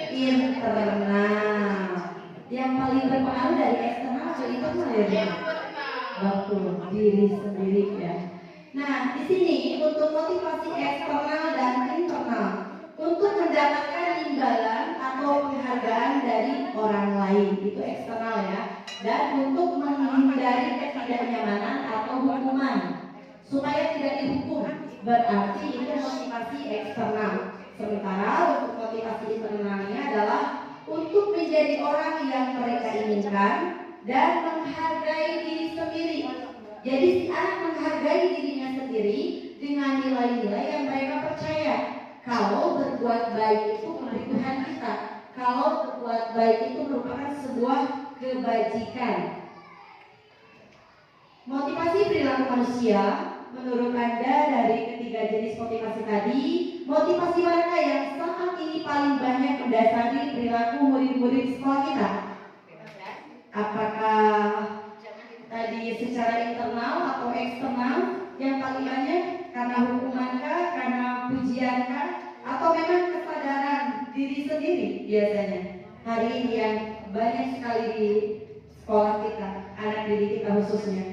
internal. Yang paling berpengaruh dari eksternal atau internal ya? Betul, diri sendiri ya. Nah, di sini untuk motivasi eksternal dan internal, untuk mendapatkan imbalan atau penghargaan dari orang lain, itu eksternal ya. Dan untuk menghindari ketidaknyamanan atau hukuman supaya tidak dihukum, berarti itu motivasi eksternal. Sementara untuk motivasi internalnya adalah untuk menjadi orang yang mereka inginkan dan menghargai diri sendiri. Jadi si anak menghargai dirinya sendiri dengan nilai-nilai yang mereka percaya. Kalau berbuat baik itu kebutuhan kita, kalau berbuat baik itu merupakan sebuah kebajikan. Motivasi perilaku manusia, menurut Anda dari ketiga jenis motivasi tadi, motivasi mana yang saat ini paling banyak mendasari perilaku murid-murid sekolah kita? Apakah tadi secara internal atau eksternal yang paling banyak? Karena hukumankah, karena pujiankah, atau memang kesadaran diri sendiri biasanya? Hari ini yang banyak sekali di sekolah kita, anak didik kita khususnya.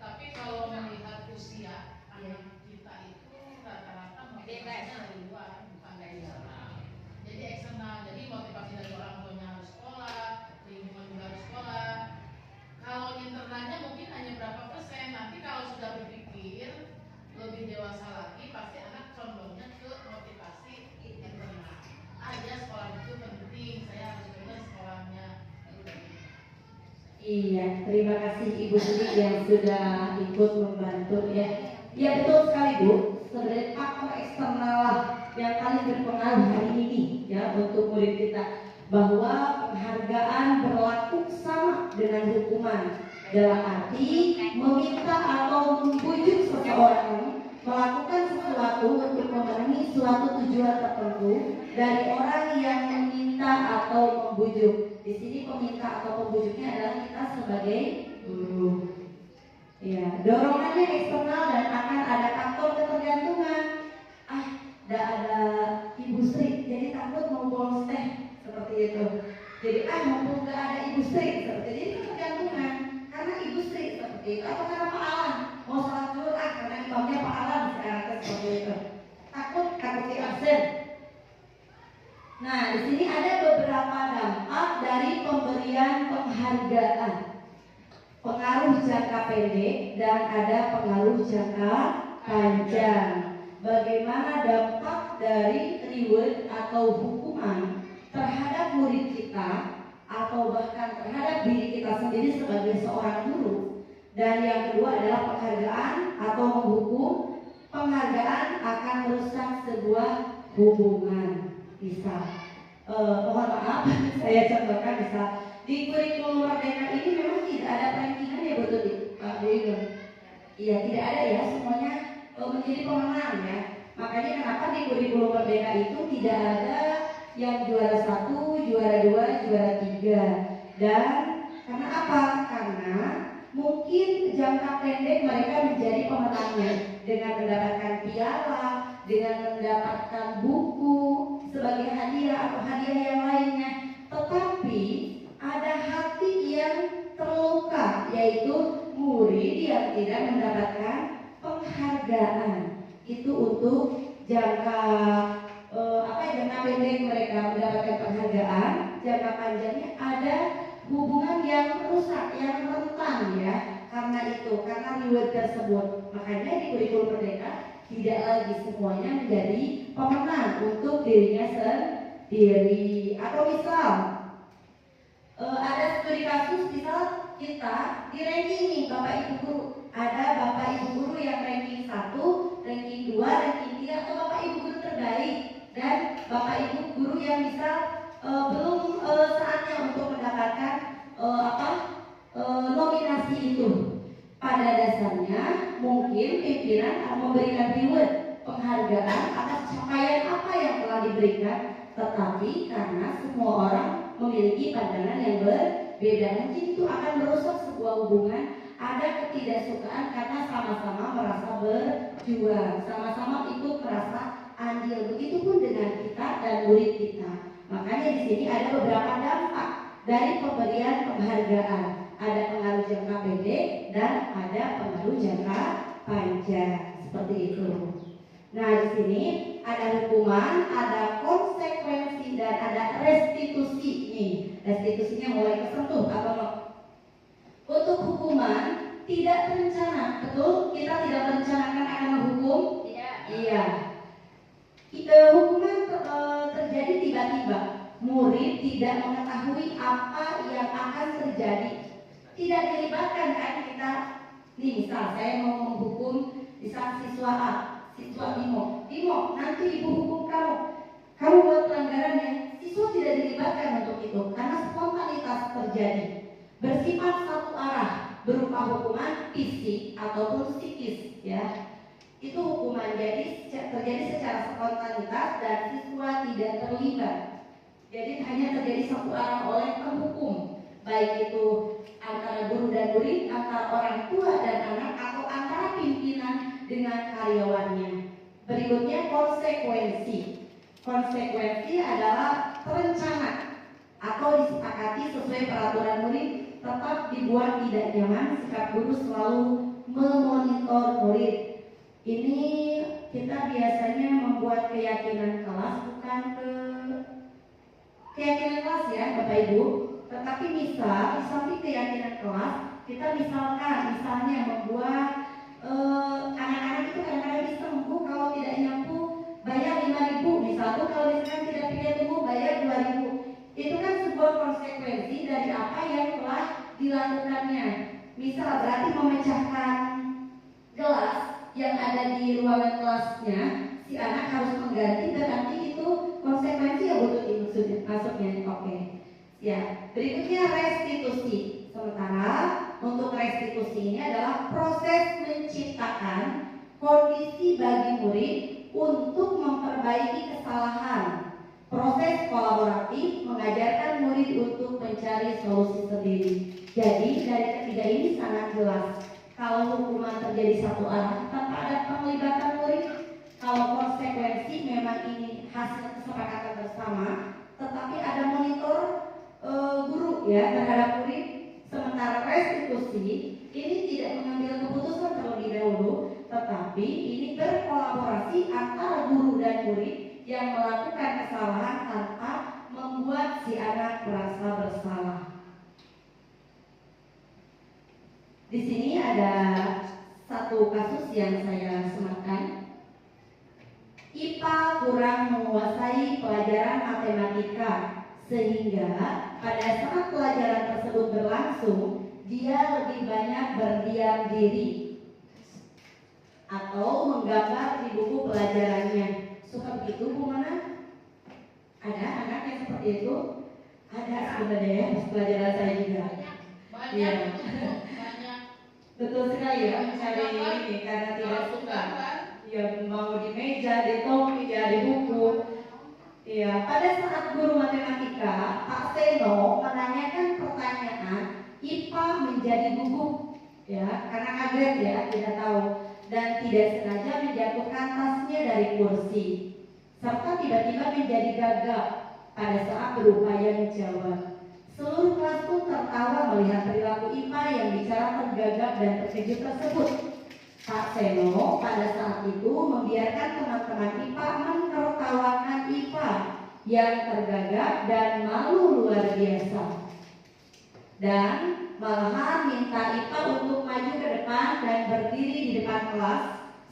Tapi kalau melihat usia anak kita itu rata-rata motivasinya dari luar, bukan dari dalam. Jadi eksternal, jadi motivasi dari orang tuanya harus sekolah, lingkungan juga harus sekolah. Kalau internalnya mungkin hanya berapa persen. Nanti kalau sudah berpikir lebih dewasa lagi, pasti anak condongnya ke motivasi internal. Ya sekolah itu penting, saya harus benar sekolahnya. Iya, terima kasih Ibu Siti yang sudah ikut membantu ya. Iya betul sekali Bu. Sebenarnya faktor eksternal lah yang paling berpengaruh hari ini ya untuk murid kita, bahwa penghargaan berlaku sama dengan hukuman, dalam arti meminta atau membujuk seseorang melakukan sesuatu untuk memenuhi suatu tujuan tertentu dari orang yang meminta atau membujuk. Di sini peminta atau pembujuknya adalah kita sebagai guru. Ya, dorongannya eksternal dan akan ada faktor ketergantungan. Tidak ada Ibu Sri, jadi takut mau bolos teh seperti itu. Jadi mumpung nggak ada Ibu Sri, seperti itu ketergantungan. Karena Ibu Sri seperti itu, atau karena Pak Alan mau salat dulu karena imamnya Pak Alan sekarang seperti itu. Takut di absen. Nah, di sini ada beberapa dampak dari pemberian penghargaan. Pengaruh jangka pendek dan ada pengaruh jangka panjang. Bagaimana dampak dari reward atau hukuman terhadap murid kita atau bahkan terhadap diri kita sendiri sebagai seorang guru. Dan yang kedua adalah penghargaan atau menghukum. Penghargaan akan merusak sebuah hubungan. Bisa mohon maaf, saya contohkan bisa di kurikulum Merdeka ini memang tidak ada rankingan ya betul Pak Dewi? Iya tidak ada ya, semuanya menjadi pemenang ya. Makanya kenapa di kurikulum Merdeka itu tidak ada yang juara 1, juara 2, juara 3. Dan karena apa? Karena mungkin jangka pendek mereka menjadi pemenangnya dengan mendapatkan piala, dengan mendapatkan buku sebagai hadiah atau hadiah yang lainnya. Tetapi ada hati yang terluka, yaitu murid yang tidak mendapatkan penghargaan. Itu untuk jangka jangka pendek mereka mendapatkan penghargaan, jangka panjangnya ada hubungan yang rusak, yang rentan ya. Karena reward tersebut. Makanya di kurikulum Merdeka tidak lagi semuanya menjadi pemenang untuk dirinya sendiri. Atau misal ada studi kasus, misal kita di ranking nih Bapak Ibu Guru, ada Bapak Ibu Guru yang ranking 1, ranking 2, ranking 3, atau Bapak Ibu Guru terbaik dan Bapak Ibu Guru yang bisa belum saatnya untuk mendapatkan nominasi itu. Pada dasarnya mungkin pimpinan akan memberikan reward, penghargaan atas capaian apa yang telah diberikan, tetapi karena semua orang memiliki pandangan yang berbeda, mungkin itu akan merusak sebuah hubungan. Ada ketidaksukaan karena sama-sama merasa berjuang, sama-sama ikut merasa andil. Begitupun dengan kita dan murid kita. Makanya di sini ada beberapa dampak dari pemberian penghargaan. Ada pengaruh jangka pendek dan ada pengaruh jangka panjang. Seperti itu. Nah, di sini ada hukuman, ada konsekuensi dan ada restitusi. Nih, restitusinya mulai kesentuh atau untuk hukuman tidak terencana, betul? Kita tidak merencanakan akan menghukum. Iya. Hukuman terjadi tiba-tiba. Murid tidak mengetahui apa yang akan terjadi. Tidak dilibatkan kan kita. Nih misal saya mau menghukum misal siswa A, siswa Bimo, nanti ibu hukum kamu buat pelanggarannya. Siswa tidak dilibatkan untuk itu karena spontanitas terjadi, bersifat satu arah, berupa hukuman fisik ataupun psikis ya. Itu hukuman jadi terjadi secara spontanitas dan siswa tidak terlibat. Jadi hanya terjadi satu arah oleh penghukum, baik itu antara guru dan murid, antara orang tua dan anak, atau antara pimpinan dengan karyawannya. Berikutnya konsekuensi. Konsekuensi adalah perencana atau disepakati sesuai peraturan murid, tetap dibuat tidak nyaman. Sikap guru selalu memonitor murid. Ini kita biasanya membuat keyakinan kelas, bukan keyakinan kelas ya Bapak Ibu. Tetapi misalnya keyakinan kelas, kita misalnya membuat anak-anak itu kadang-kadang iseng, Bu kalau tidak nyampu bayar 5.000 misalnya, kalau misalkan tidak pindah tunggu bayar 2.000. Itu kan sebuah konsekuensi dari apa yang telah dilakukannya. Misal berarti memecahkan gelas yang ada di ruangan kelasnya, si anak harus mengganti, berarti itu konsekuensi yang butuh maksudnya. Oke. Ya, berikutnya restitusi. Sementara untuk restitusi ini adalah proses menciptakan kondisi bagi murid untuk memperbaiki kesalahan. Proses kolaboratif mengajarkan murid untuk mencari solusi sendiri. Jadi dari ketiga ini sangat jelas. Kalau hukuman terjadi satu arah tanpa ada penglibatan murid, kalau konsekuensi memang ini hasil kesepakatan bersama, tetapi ada monitor guru ya terhadap murid. Sementara restitusi ini tidak mengambil keputusan terlebih dahulu, tetapi ini berkolaborasi antara guru dan murid yang melakukan kesalahan tanpa membuat si anak merasa bersalah. Di sini ada satu kasus yang saya sematkan. IPA kurang menguasai pelajaran matematika sehingga pada saat pelajaran tersebut berlangsung dia lebih banyak berdiam diri atau menggambar di buku pelajarannya. Suka begitu Bu Mana? Ada anak yang seperti itu? Ada sebenarnya ya, pelajaran saya juga. Banyak, Iya. banyak. Betul sekali ya, mencari ini karena tidak suka. Ya mau di meja, di topi, ya di buku. Ya, pada saat guru matematika, Pak Seno menanyakan pertanyaan, IPA menjadi gugup, ya, karena kaget ya, tidak tahu dan tidak sengaja menjatuhkan tasnya dari kursi, serta tiba-tiba menjadi gagap pada saat berupaya menjawab. Seluruh kelas pun tertawa melihat perilaku IPA yang bicara tergagap dan terkejut tersebut. Pak Seno pada saat itu membiarkan teman-teman IPA menertawakan IPA yang tergagap dan malu luar biasa. Dan malahan minta IPA untuk maju ke depan dan berdiri di depan kelas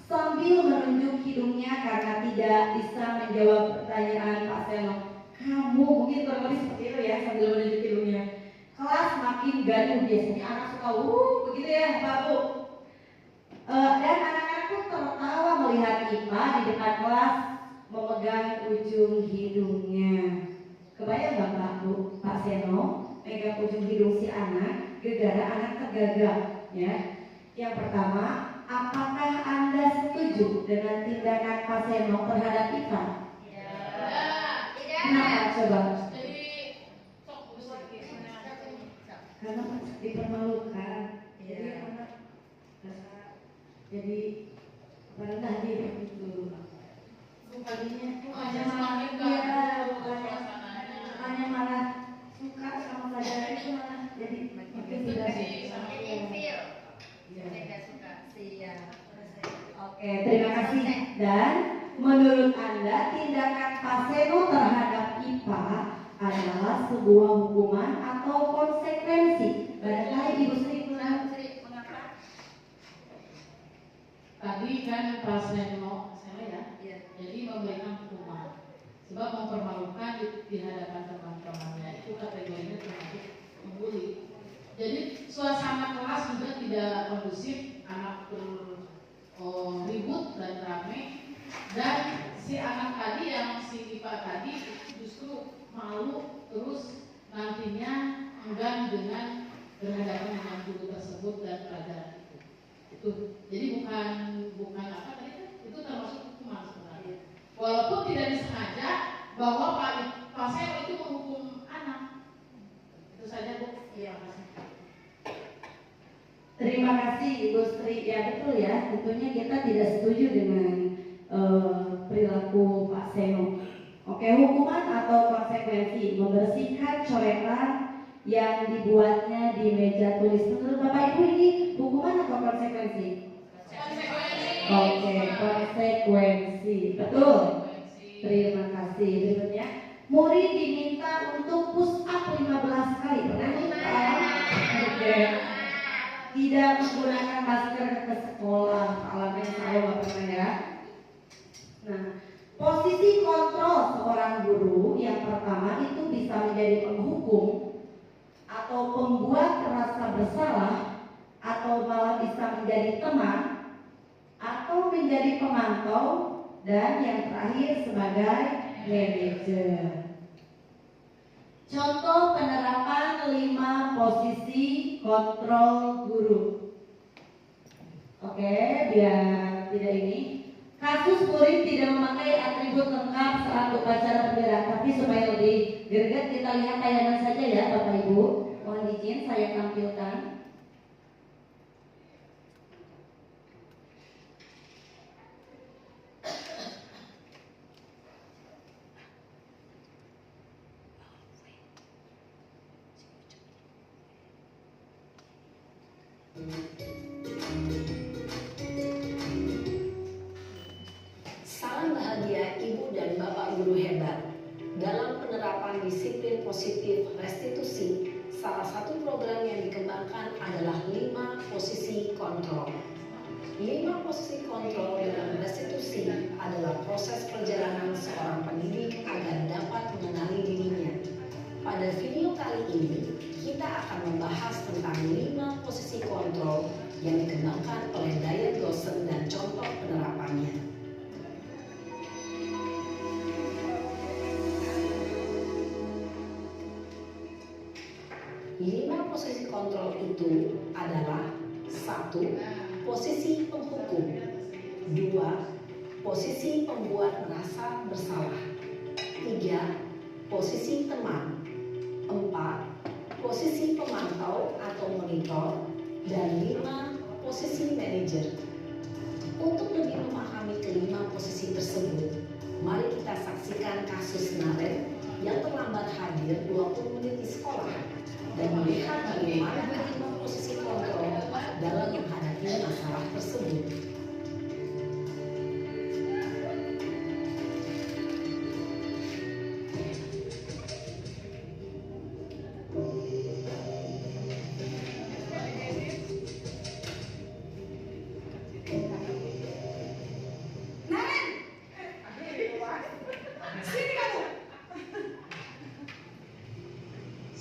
sambil menunjuk hidungnya karena tidak bisa menjawab pertanyaan Pak Seno. Kamu mungkin kurang seperti itu ya, sambil menunjuk hidungnya. Kelas makin gaduh, biasanya anak suka begitu ya Pak Bu. Dan anak-anak pun tertawa melihat IPA di depan kelas memegang ujung hidungnya. Kebayang nggak Pak Bu, Pak Seno megang ujung hidung si anak, gegara anak tergagap ya. Yang pertama, apakah Anda setuju dengan tindakan Pak Seno terhadap IPA? Kenapa coba? Karena dipermalukan. Jadi rendah diri itu. Bukannya malah suka sama pelajaran itu malah jadi makin tidak Oke, terima kasih. Dan menurut Anda tindakan Pak Seno terhadap IPA adalah sebuah hukuman atau konsekuensi? Barangkali Ibu Sri mengapa? Tadi kan Pak Seno ya, jadi memberikan hukuman sebab mempermalukan di hadapan teman-temannya, itu kategorinya termasuk membuli. Jadi suasana kelas juga tidak kondusif, anak ribut dan ramai, dan si anak tadi yang si IPA tadi justru malu, terus nantinya enggan dengan berhadapan dengan guru tersebut dan pelajaran itu. Jadi bukan apa tadi itu termasuk hukuman sebenarnya. Walaupun tidak disengaja bahwa Pak Seno itu menghukum anak. Itu saja Bu. Iya, makasih. Terima kasih Ibu Sri. Ya betul ya, tentunya kita tidak setuju dengan perilaku Pak Seno. Oke, hukuman atau konsekuensi membersihkan coretan yang dibuatnya di meja tulis. Menurut Bapak Ibu ini hukuman atau konsekuensi? Oke, konsekuensi. Betul. Terima kasih. Berikutnya, murid diminta untuk push up 15 kali. Pernah nih? Oke. Tidak menggunakan masker ke sekolah. Alatnya saya nggak pernah ya. Nah, posisi kontrol seorang guru yang pertama itu bisa menjadi penghukum atau pembuat merasa bersalah, atau malah bisa menjadi teman, atau menjadi pemantau, dan yang terakhir sebagai manajer. Contoh penerapan 5 posisi kontrol guru. Oke, biar tidak ini. Kasus murid tidak memakai atribut lengkap saat upacara bendera, tapi supaya lebih greget kita lihat tayangan saja ya Bapak Ibu. Mohon izin saya tampilkan. program yang dikembangkan adalah 5 posisi kontrol. 5 posisi kontrol dalam restitusi adalah proses perjalanan seorang pendidik agar dapat mengenali dirinya. Pada video kali ini, kita akan membahas tentang 5 posisi kontrol yang dikembangkan oleh Diane Dawson dan contoh penerapannya. 5 posisi kontrol itu adalah 1. Posisi penghukum, 2. Posisi pembuat merasa bersalah, 3. Posisi teman, 4. Posisi pemantau atau monitor, dan 5. Posisi manajer. Untuk lebih memahami kelima posisi tersebut, mari kita saksikan kasus Naren yang terlambat hadir 20 menit di sekolah dan melihat bagaimana kelima posisi kontrol dalam menghadapi masalah tersebut.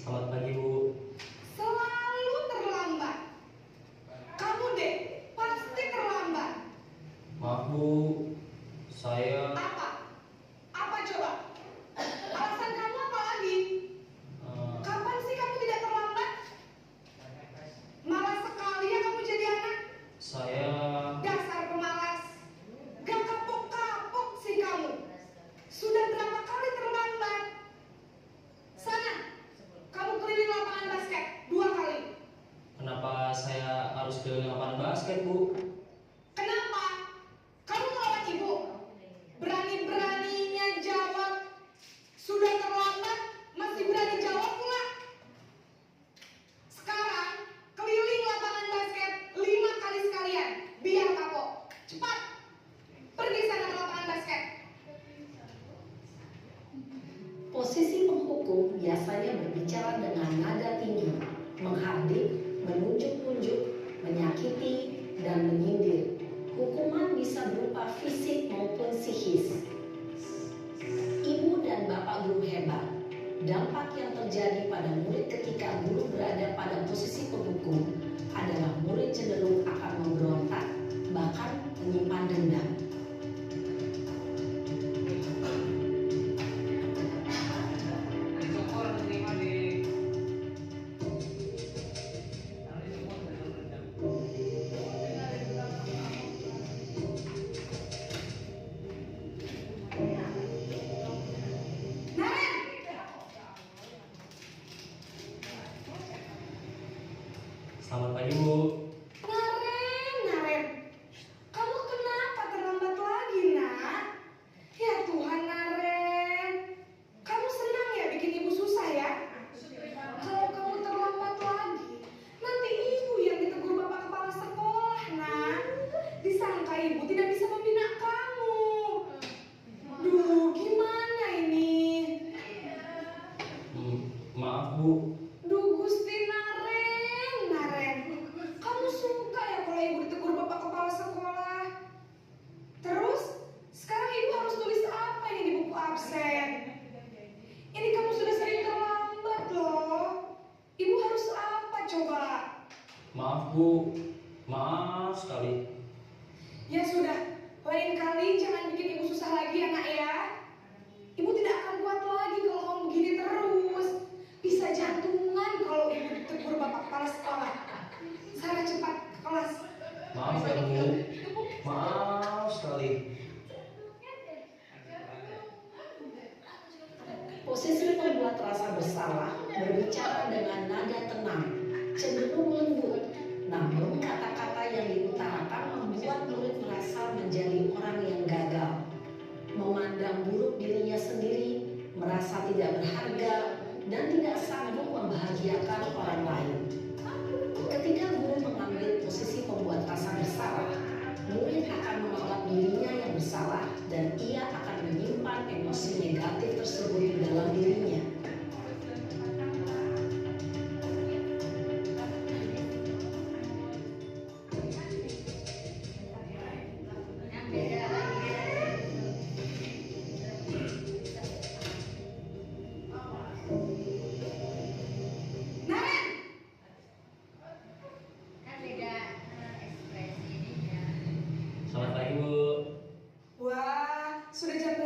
Selamat pagi, Bu. Selalu terlambat. Kamu deh, pasti terlambat. Maaf, Bu. Saya Apa? Apa coba? Alasan kamu apa lagi? Kapan sih kamu tidak terlambat? Malas sekali ya kamu jadi anak. saya Dasar pemalas. Gak kapok-kapok sih kamu. Sudah berapa kali terlambat? Sana, kamu keliling lapangan basket 2 kali. kenapa saya harus keliling lapangan basket, Bu? Kenapa? Kamu ngelawan ibu? Berani-beraninya jawab. Sudah terlambat, masih berani jawab pula. Sekarang, keliling lapangan basket 5 kali sekalian. Biar kapok. Cepat. Pergi sana ke lapangan basket. Posisi penghukum biasanya berbicara dengan nada tinggi, menghardik, menunjuk-nunjuk, menyakiti, dan menyindir. Hukuman bisa berupa fisik maupun psikis. Ibu dan bapak guru hebat. Dampak yang terjadi pada murid ketika guru berada pada posisi penghukum adalah murid cenderung akan memberontak, bahkan menyimpan dendam. Naren, Selamat pagi, Bu. Naren. Kamu kenapa terlambat lagi, nak? Ya Tuhan, Naren. Kamu senang ya bikin ibu susah ya? Kalau kamu terlambat lagi, nanti ibu yang ditegur bapak kepala sekolah, nak. Disangka ibu tidak bisa membina kamu. Duh, gimana ini? Maaf, Bu. Duh Gusti Naren. Kamu suka ya kalau ibu ditegur bapak kepala sekolah? Terus, sekarang ibu harus tulis apa ini di buku absen? Ini kamu sudah sering terlambat loh. Ibu harus apa coba? Maaf, Bu. Maaf sekali. Ya sudah, lain kali jangan bikin ibu susah lagi ya nak ya. Ibu tidak akan kuat lagi kalau kamu begini terus. Bisa jantungan kalau ibu ditegur bapak kepala sekolah. Sana cepat ke kelas. Maaf ya, Bu. Maaf sekali. Posisi pembuat rasa bersalah berbicara dengan nada tenang, cenderung lembut, namun kata-kata yang diutarakan membuat murid merasa menjadi orang yang gagal, memandang buruk dirinya sendiri, merasa tidak berharga, dan tidak sanggup membahagiakan orang lain. Ketika guru mengambil posisi pembuat rasa bersalah, murid akan menganggap dirinya yang bersalah dan ia akan menyimpan emosi negatif tersebut di dalam dirinya.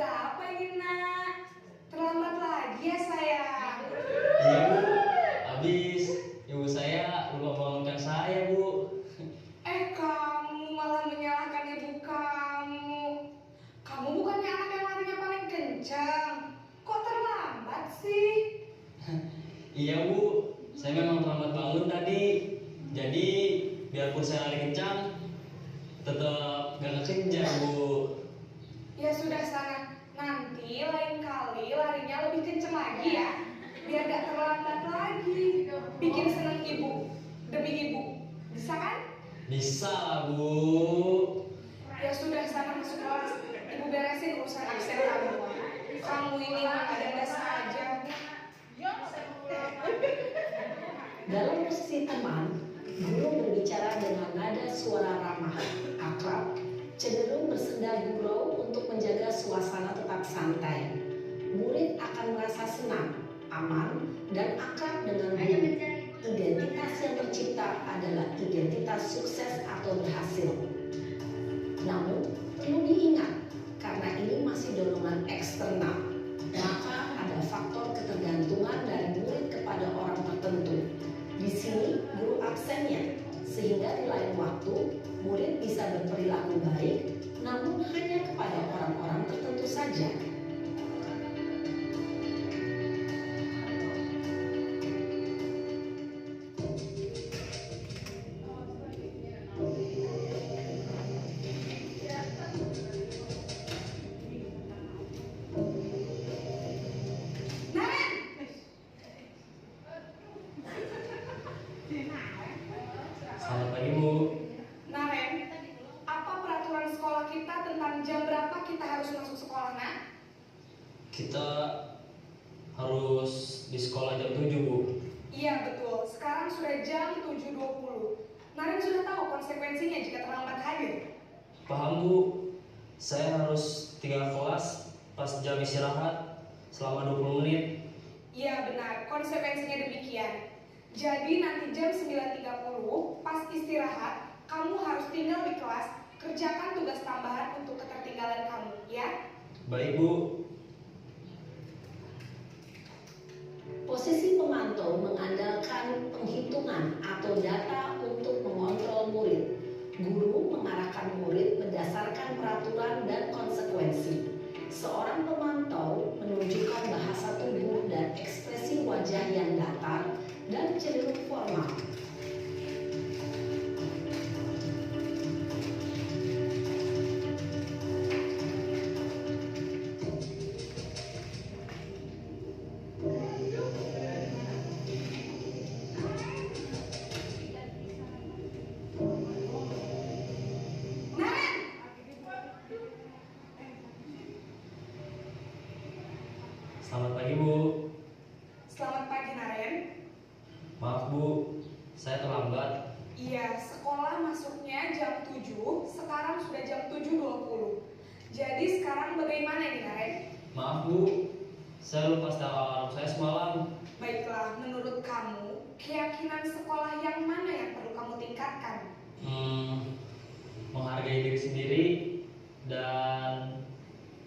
apa ini nak? Terlambat lagi ya sayang? Iya Bu, habis ibu saya lupa bangunkan saya Bu. Kamu malah menyalahkan ibu kamu. Kamu bukannya anak yang larinya paling kencang. Kok terlambat sih? Iya Bu, saya memang terlambat bangun tadi. Jadi biarpun saya lari kencang, tetap gak kekejar Bu. Ya sudah sana, nanti lain kali larinya lebih kenceng lagi ya. Biar gak terlambat lagi. Bikin seneng ibu, demi ibu. Bisa kan? Bisa lah Bu. Ya sudah sana masuk kelas. Ibu beresin urusan absen kamu. Kamu ini mah ada saja. Dalam posisi teman, guru berbicara dengan nada suara ramah, akrab, cenderung bersenda gurau untuk menjaga suasana tetap santai. Murid akan merasa senang, aman, dan akrab dengan guru. Identitas yang tercipta adalah identitas sukses atau berhasil. Namun, perlu diingat, karena ini masih dorongan eksternal, maka ada faktor ketergantungan dari murid kepada orang tertentu. Di sini guru absennya, sehingga di lain waktu murid bisa berperilaku baik, namun hanya kepada orang-orang tertentu saja. Selamat pagi Bu. Naren, apa peraturan sekolah kita tentang jam berapa kita harus masuk sekolah, nak? Kita harus di sekolah jam 7 Bu. Iya betul, sekarang sudah jam 7.20. Naren sudah tahu konsekuensinya jika terlambat hadir. Paham Bu. Saya harus tinggal kelas pas jam istirahat selama 20 menit. Iya benar, konsekuensinya demikian. Jadi nanti jam 9.30 pas istirahat, kamu harus tinggal di kelas, kerjakan tugas tambahan untuk ketertinggalan kamu, ya? Baik Bu. Posisi pemantau mengandalkan penghitungan atau data untuk mengontrol murid. Guru mengarahkan murid berdasarkan peraturan dan konsekuensi. Seorang pemantau menunjukkan bahasa tubuh dan ekspresi wajah yang datar dan cenderung formal. Selamat pagi Bu. Selamat pagi, Naren. Maaf Bu, saya terlambat. Iya, sekolah masuknya jam 7, sekarang sudah jam 7.20. Jadi sekarang bagaimana ini, Naren? Maaf Bu, saya lupa setel alarm saya semalam. Baiklah, menurut kamu, keyakinan sekolah yang mana yang perlu kamu tingkatkan? Menghargai diri sendiri dan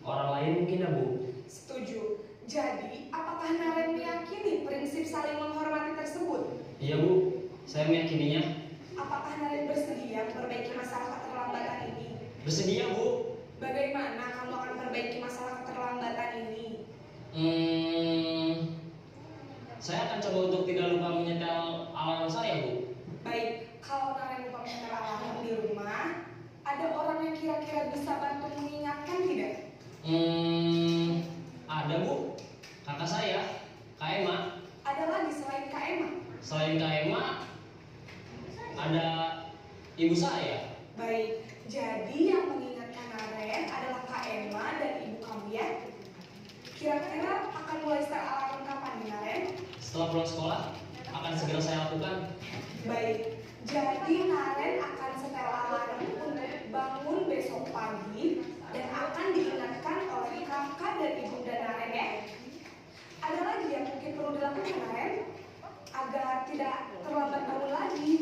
orang lain mungkin ya Bu. Setuju. Jadi, apakah Naren meyakini prinsip saling menghormati tersebut? Iya Bu, saya meyakininya. Apakah Naren bersedia memperbaiki masalah keterlambatan ini? Bersedia Bu. Bagaimana kamu akan memperbaiki masalah keterlambatan ini? Saya akan coba untuk tidak lupa menyetel alarm saya Bu. Baik, kalau Naren lupa menyetel alarm di rumah, ada orang yang kira-kira bisa bantu mengingatkan tidak? Ada Bu, kakak saya, Kak Emma. Ada lagi selain Kak Emma? Selain Kak Emma, ada ibu saya. Baik, jadi yang mengingatkan Naren adalah Kak Emma dan ibu kamu ya? Kira-kira akan mulai setel alarm kapan nih, Naren? Setelah pulang sekolah, akan segera saya lakukan. Baik, jadi Naren akan setel alarm untuk bangun besok pagi dan akan diingatkan oleh kakak dan ibunda Naren ya. Ada lagi yang mungkin perlu dilakukan, Naren, agar tidak terlambat bangun lagi.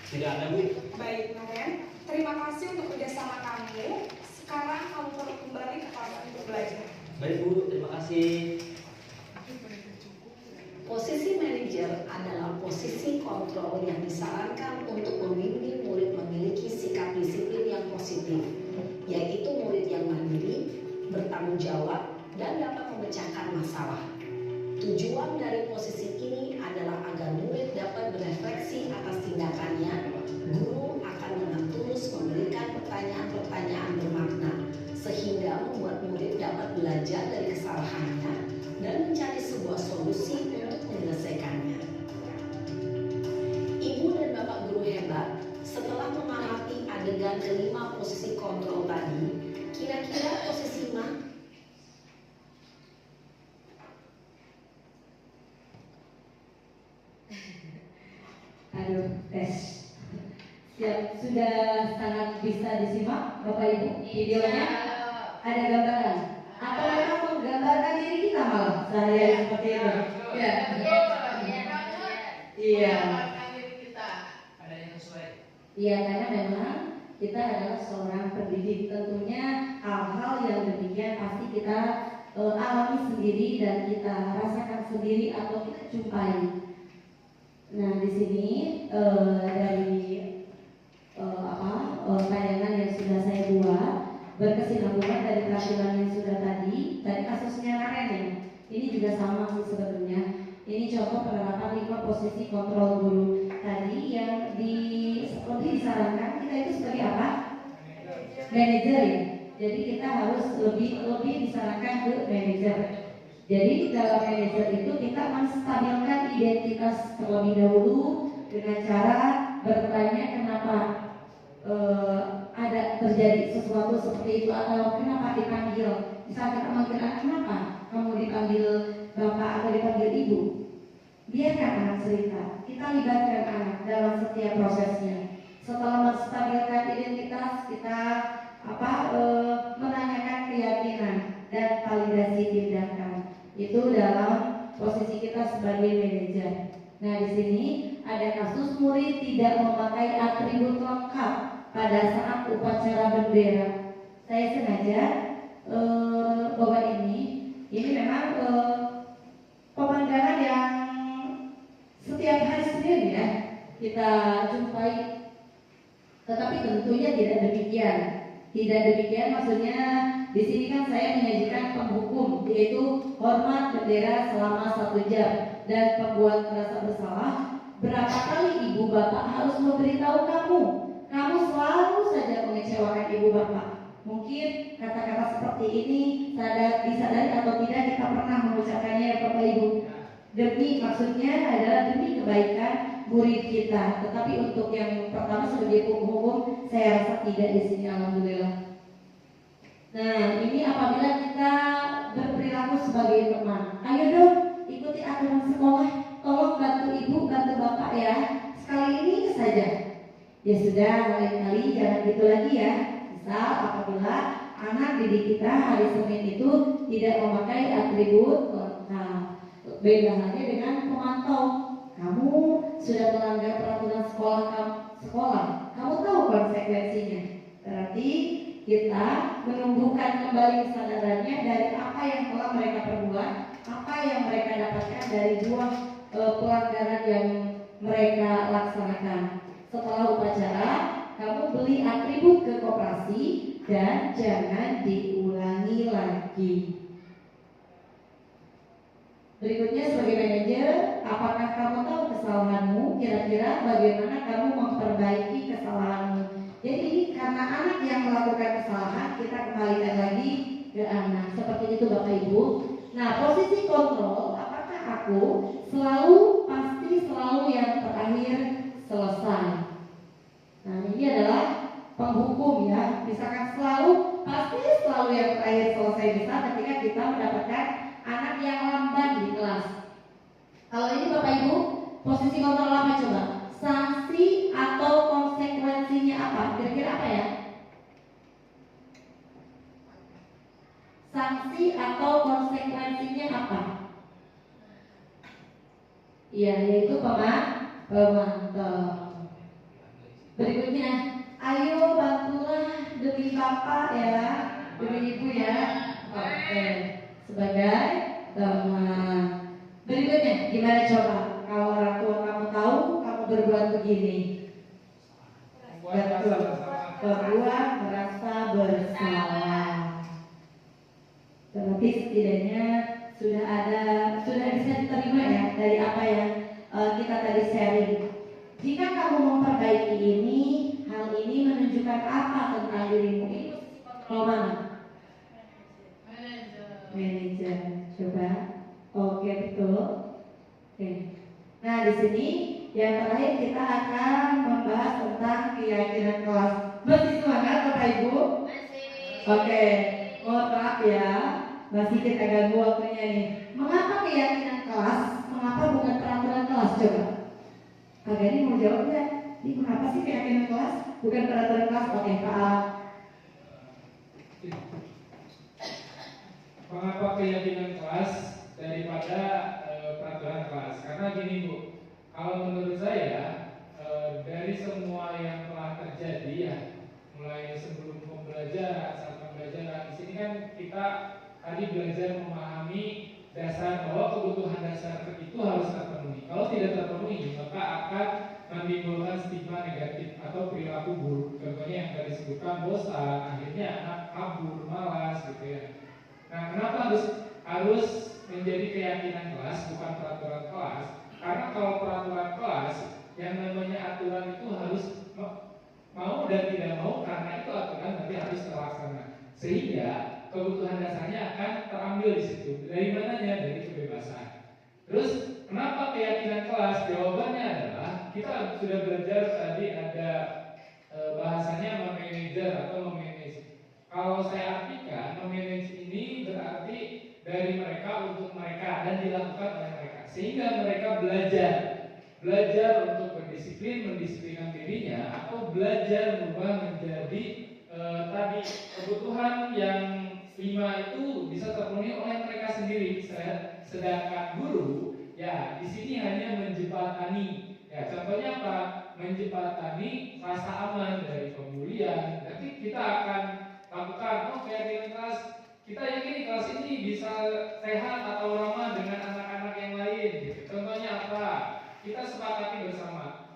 Tidak ada Bu. Baik, Naren, terima kasih untuk kerjasama kamu. Sekarang kamu selalu kembali ke kelas untuk belajar. Baik Bu, terima kasih. Posisi manajer adalah posisi kontrol yang disarankan untuk membimbing murid memiliki sikap disiplin yang positif, yaitu murid yang mandiri, bertanggung jawab, dan dapat memecahkan masalah. Tujuan dari posisi ini adalah agar murid dapat berefleksi atas tindakannya. Guru akan dengan tulus memberikan pertanyaan-pertanyaan bermakna, sehingga membuat murid dapat belajar dari kesalahannya dan mencari sebuah solusi untuk menyelesaikannya. Ibu dan Bapak guru hebat, setelah mengamati adegan kelima posisi kontrol tadi, kira-kira posisi mana? Aduh, tes. Siap, sudah sangat bisa disimak Bapak Ibu videonya. Ada gambaran. Atau memang menggambarkan diri kita malah sehari-hari seperti itu. Ya. Iya. Ada yang sesuai. Iya, karena memang kita adalah seorang pendidik. Tentunya hal-hal yang demikian pasti kita alami sendiri dan kita rasakan sendiri atau kita jumpai. Nah, di sini dari tayangan yang sudah saya buat berkesinambungan dari peraturan yang sudah tadi kasusnya Naren ya. Ini juga sama sih sebenarnya. Ini contoh penerapan 5 posisi kontrol guru tadi yang lebih disarankan kita itu sebagai apa? Manajer ya. Jadi kita harus lebih disarankan ke manajer. Jadi dalam manajer itu kita menstabilkan identitas terlebih dahulu dengan cara bertanya kenapa ada terjadi sesuatu seperti itu atau kenapa dipanggil. Misal kita manggil anak, kenapa kamu dipanggil bapak atau dipanggil ibu? Biarkan anak cerita. Kita libatkan anak dalam setiap prosesnya. Setelah menstabilkan identitas, kita menanyakan keyakinan dan validasi tindakan. Itu dalam posisi kita sebagai manajer. Nah, di sini ada kasus murid tidak memakai atribut lengkap pada saat upacara bendera. Saya sengaja bawa ini memang pemandangan yang setiap hari Senin ya kita jumpai. Tetapi tentunya tidak demikian. Tidak demikian maksudnya di sini kan saya menyajikan penghukum, yaitu hormat bendera selama 1 jam dan pembuat merasa bersalah. Berapa kali ibu bapak harus memberitahu kamu? Kamu selalu saja mengecewakan ibu bapak. Mungkin kata-kata seperti ini disadari atau tidak kita pernah mengucapkannya ya Bapak Ibu. Maksudnya adalah demi kebaikan murid kita. Tetapi untuk yang pertama sebagai penghukum saya rasa tidak di sini, alhamdulillah. Nah, ini apabila kita berperilaku sebagai teman. Ayo dong, ikuti aturan sekolah. Tolong bantu ibu, bantu bapak ya. Sekali ini saja. Ya sudah, lain kali jangan gitu lagi ya. Misal apabila anak didik kita hari Senin itu tidak memakai atribut lengkap. Beda halnya dengan pemantau. Kamu sudah melanggar peraturan sekolah. Kamu tahu konsekuensinya. Berarti kita menumbuhkan kembali kesadarannya dari apa yang telah mereka perbuat, apa yang mereka dapatkan dari 2 pelanggaran yang mereka laksanakan. Setelah upacara, kamu beli atribut ke koperasi dan jangan diulangi lagi. Berikutnya sebagai manajer, apakah kamu tahu kesalahanmu? Kira-kira bagaimana kamu memperbaiki kesalahanmu? Jadi karena anak yang melakukan kesalahan, kita kembalikan lagi ke anak. Seperti itu Bapak Ibu. Nah, posisi kontrol, apakah aku pasti selalu yang terakhir selesai? Nah, ini adalah penghukum ya. Misalkan pasti selalu yang terakhir selesai bisa ketika kita mendapatkan anak yang lamban di kelas. Kalau ini Bapak Ibu, posisi kontrol apa coba? Sanksi atau konsekuensinya apa? Kira-kira apa ya? Sanksi atau konsekuensinya apa? Iya, yaitu pemantau. Berikutnya, ayo bantulah demi Bapak ya. Ibu ya. Oke. Sebagai teman. Berikutnya, gimana coba? Kalau orang tua kamu tahu, kamu berbuat begini. Betul. Berbuat merasa bersalah. Berarti setidaknya sudah bisa diterima ya dari apa yang kita tadi sharing. Jika kamu memperbaiki ini, hal ini menunjukkan apa tentang dirimu? Ini kontrol mana? Manajer. Coba. Oke, betul. Oke. Nah, di sini yang terakhir kita akan membahas tentang keyakinan kelas. Masih semangat Bapak Ibu? Oke. Mohon maaf ya, masih kita ganggu waktunya nih. Mengapa keyakinan kelas? Mengapa bukan peraturan kelas? Coba. Kak ini mau jawab nggak? Ini mengapa sih keyakinan kelas bukan peraturan kelas? Oke, Pak. Mengapa keyakinan kelas daripada peraturan kelas? Karena gini Bu, kalau menurut saya dari semua yang telah terjadi ya, mulai sebelum pembelajaran, saat pembelajaran, di sini kan kita tadi belajar memahami dasar bahwa kebutuhan dasar itu harus terpenuhi. Kalau tidak terpenuhi, maka akan menimbulkan stigma negatif atau perilaku buruk. Contohnya yang tadi disebutkan bosan, akhirnya anak kabur, malas gitu ya. Nah, kenapa harus menjadi keyakinan kelas bukan peraturan kelas? Karena kalau peraturan kelas yang namanya aturan itu harus mau dan tidak mau, karena itu aturan nanti harus terlaksana. Sehingga kebutuhan dasarnya akan terambil di situ. Dari mananya? Dari kebebasan. Terus kenapa keyakinan kelas? Jawabannya adalah kita sudah belajar tadi ada bahasanya memanajer atau memanage. Kalau saya artikan memanage ini berarti dari mereka untuk mereka dan dilakukan oleh mereka, sehingga mereka belajar untuk berdisiplin, mendisiplinkan dirinya, atau belajar berubah menjadi tadi kebutuhan yang 5 itu bisa terpenuhi oleh mereka sendiri. Sedangkan guru ya di sini hanya menjembatani. Ya, contohnya apa? Menjembatani rasa aman dari pembulian. Nanti kita akan lakukan keyakinan kelas. Kita yakin kelas ini bisa sehat atau ramah dengan anak-anak yang lain. Gitu. Contohnya apa? Kita sepakati bersama.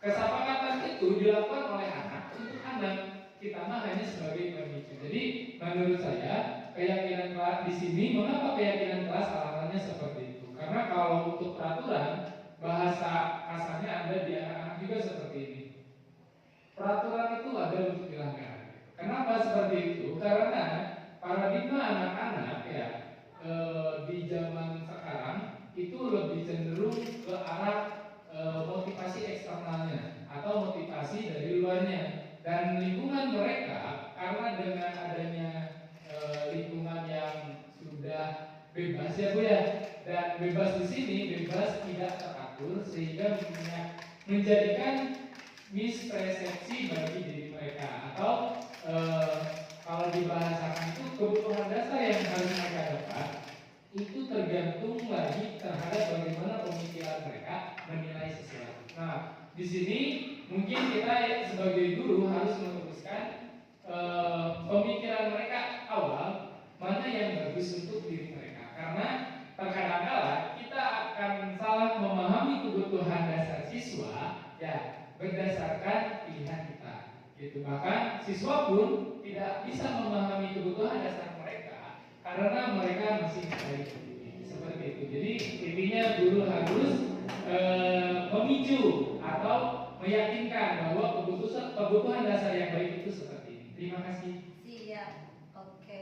Kesepakatan itu dilakukan oleh anak untuk anak. Kita mah hanya sebagai pemicu. Jadi menurut saya keyakinan kelas di sini, mengapa keyakinan kelas alasannya seperti itu? Karena kalau untuk peraturan, bahasa kasarnya ada di anak-anak juga seperti ini. Peraturan itu ada untuk dilanggar. Kenapa seperti itu? Karena paradigma anak-anak ya di zaman sekarang itu lebih cenderung ke arah motivasi eksternalnya atau motivasi dari luarnya. Dan lingkungan mereka, karena dengan adanya lingkungan yang sudah bebas ya Bu ya, dan bebas di sini bebas tidak teratur, sehingga menjadikan mispersepsi bagi diri mereka, atau kalau dibahasakan itu kebutuhan dasar yang harus mereka dapat itu tergantung lagi terhadap bagaimana pemikiran mereka menilai sesuatu. Nah, di sini mungkin kita sebagai guru harus memutuskan pemikiran mereka awal mana yang bagus untuk diri mereka. Karena terkadang kala kita akan salah memahami kebutuhan dasar siswa ya berdasarkan pilihan kita. Gitu. Bahkan siswa pun tidak bisa memahami kebutuhan dasar mereka karena mereka masih mencari seperti itu. Jadi intinya guru harus memicu atau meyakinkan bahwa kebutuhan dasar yang baik itu seperti ini. Terima kasih. Siap. Oke.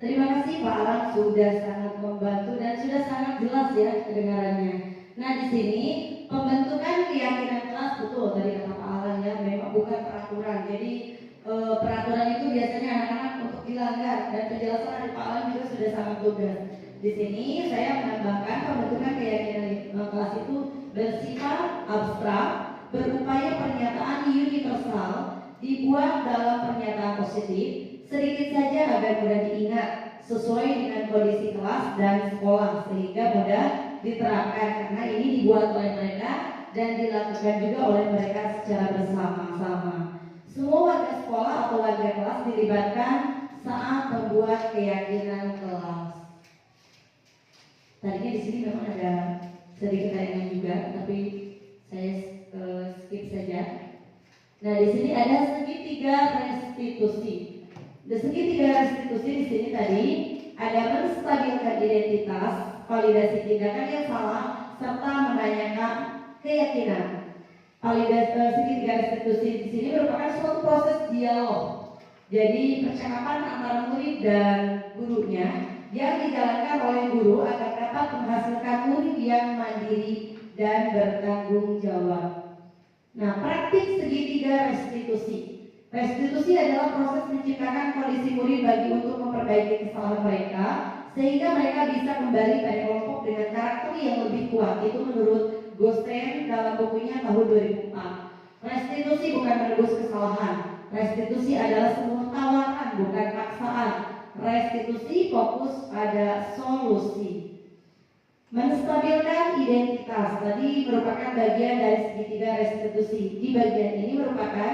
Terima kasih Pak Alam sudah sangat membantu dan sudah sangat jelas ya kedengarannya. Nah di sini pembentukan keyakinan kelas betul tadi kata Pak Alam ya, memang bukan peraturan. Jadi peraturan itu biasanya anak-anak untuk dilanggar dan penjelasan dari Pak Alam juga sudah sangat lugas. Di sini saya menambahkan pembentukan keyakinan kelas itu bersifat abstrak, berupaya pernyataan universal, dibuat dalam pernyataan positif, sedikit saja agar mudah diingat, sesuai dengan kondisi kelas dan sekolah, sehingga mudah diterapkan karena ini dibuat oleh mereka dan dilakukan juga oleh mereka secara bersama-sama. Semua warga sekolah atau warga kelas dilibatkan saat membuat keyakinan kelas. Tadinya di sini memang ada sedikit tayangan juga, tapi saya skip saja. Nah, di sini ada segitiga restitusi. Di segitiga restitusi di sini tadi ada menstabilkan identitas, validasi tindakan yang salah, serta menanyakan keyakinan. Segitiga restitusi di sini merupakan suatu proses dialog. Jadi percakapan antara murid dan gurunya yang dijalankan oleh guru agar dapat menghasilkan murid yang mandiri dan bertanggung jawab. Nah, praktik segitiga restitusi. Restitusi adalah proses menciptakan kondisi murid bagi untuk memperbaiki kesalahan mereka sehingga mereka bisa kembali pada kelompok dengan karakter yang lebih kuat. Itu menurut Gosten dalam bukunya tahun 2004. Restitusi bukan menebus kesalahan. Restitusi adalah sebuah tawaran, bukan paksaan. Restitusi fokus pada solusi. Menstabilkan identitas tadi merupakan bagian dari segitiga restitusi. Di bagian ini merupakan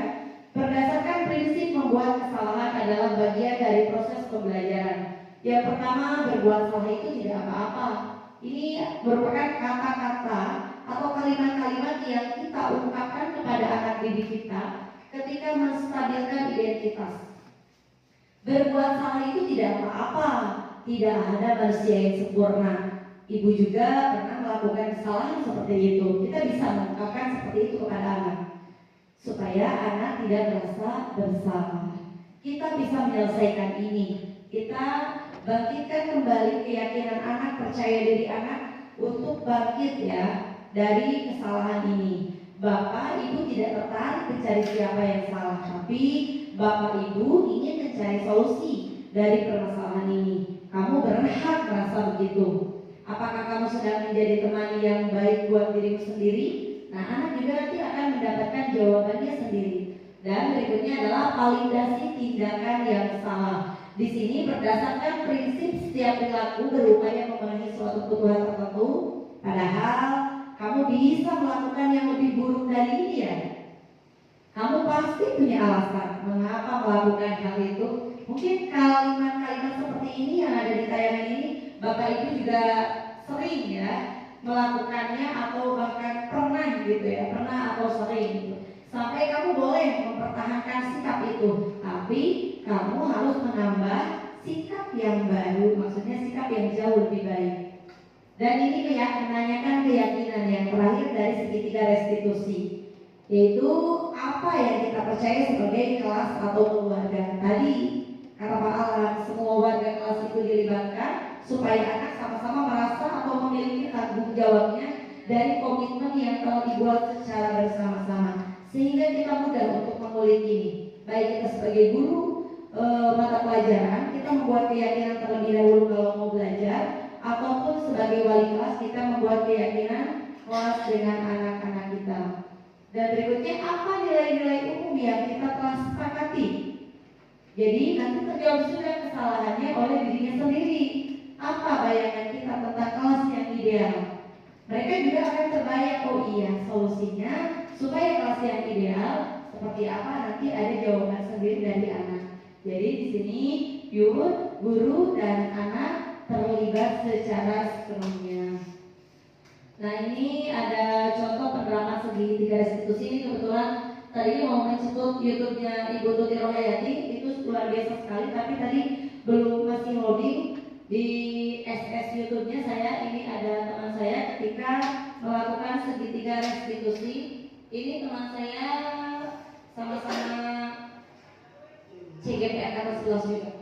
berdasarkan prinsip membuat kesalahan adalah bagian dari proses pembelajaran. Yang pertama, berbuat salah itu tidak apa-apa. Ini merupakan kata-kata atau kalimat-kalimat yang kita ungkapkan kepada anak didik kita ketika menstabilkan identitas. Berbuat salah itu tidak apa-apa. Tidak ada manusia yang sempurna. Ibu juga pernah melakukan kesalahan seperti itu. Kita bisa mengungkapkan seperti itu kepada anak supaya anak tidak merasa bersalah. Kita bisa menyelesaikan ini. Kita bangkitkan kembali keyakinan anak, percaya diri anak untuk bangkit ya dari kesalahan ini. Bapak Ibu tidak tertarik mencari siapa yang salah, tapi Bapak Ibu ingin mencari solusi dari permasalahan ini. Kamu berhak merasa begitu. Apakah kamu sedang menjadi teman yang baik buat dirimu sendiri? Nah, anak juga nanti akan mendapatkan jawabannya sendiri. Dan berikutnya adalah validasi tindakan yang salah. Di sini berdasarkan prinsip setiap perilaku berupaya memenuhi suatu kebutuhan tertentu, padahal kamu bisa melakukan yang lebih buruk dari ini ya. Kamu pasti punya alasan mengapa melakukan hal itu. Mungkin kalimat-kalimat seperti ini yang ada di tayangan ini Bapak Ibu juga sering ya melakukannya atau bahkan pernah gitu ya, pernah atau sering gitu. Sampai kamu boleh mempertahankan sikap itu, tapi kamu harus menambah sikap yang baru, maksudnya sikap yang jauh lebih baik. Dan ini menanyakan keyakinan yang terakhir dari segitiga restitusi, yaitu apa yang kita percaya sebagai kelas atau keluarga. Tadi kata Pak Alan, semua warga kelas itu dilibatkan supaya anak sama-sama merasa atau memiliki tanggung jawabnya dari komitmen yang telah dibuat secara bersama-sama, sehingga kita mudah untuk mengulik ini. Baik kita sebagai guru mata pelajaran, kita membuat keyakinan terlebih dahulu kalau mau belajar, ataupun sebagai wali kelas kita membuat keyakinan kelas dengan anak-anak kita. Dan berikutnya, apa nilai-nilai umum yang kita telah sepakati? Jadi nanti terjawab sudah kesalahannya oleh dirinya sendiri. Apa bayangan kita tentang kelas yang ideal? Mereka juga akan terbayang, oh iya solusinya supaya kelas yang ideal seperti apa, nanti ada jawaban sendiri dari anak. Jadi di sini youth, guru dan anak terlibat secara sepenuhnya. Nah, ini ada contoh penerapan segitiga restitusi. Ini kebetulan tadi mau menyebut YouTube-nya Ibu Tuti Rohayati, itu luar biasa sekali, tapi tadi belum masih loading di SS YouTube-nya saya. Ini ada teman saya ketika melakukan segitiga restitusi. Ini teman saya sama-sama CGP Angkatan 11 juga.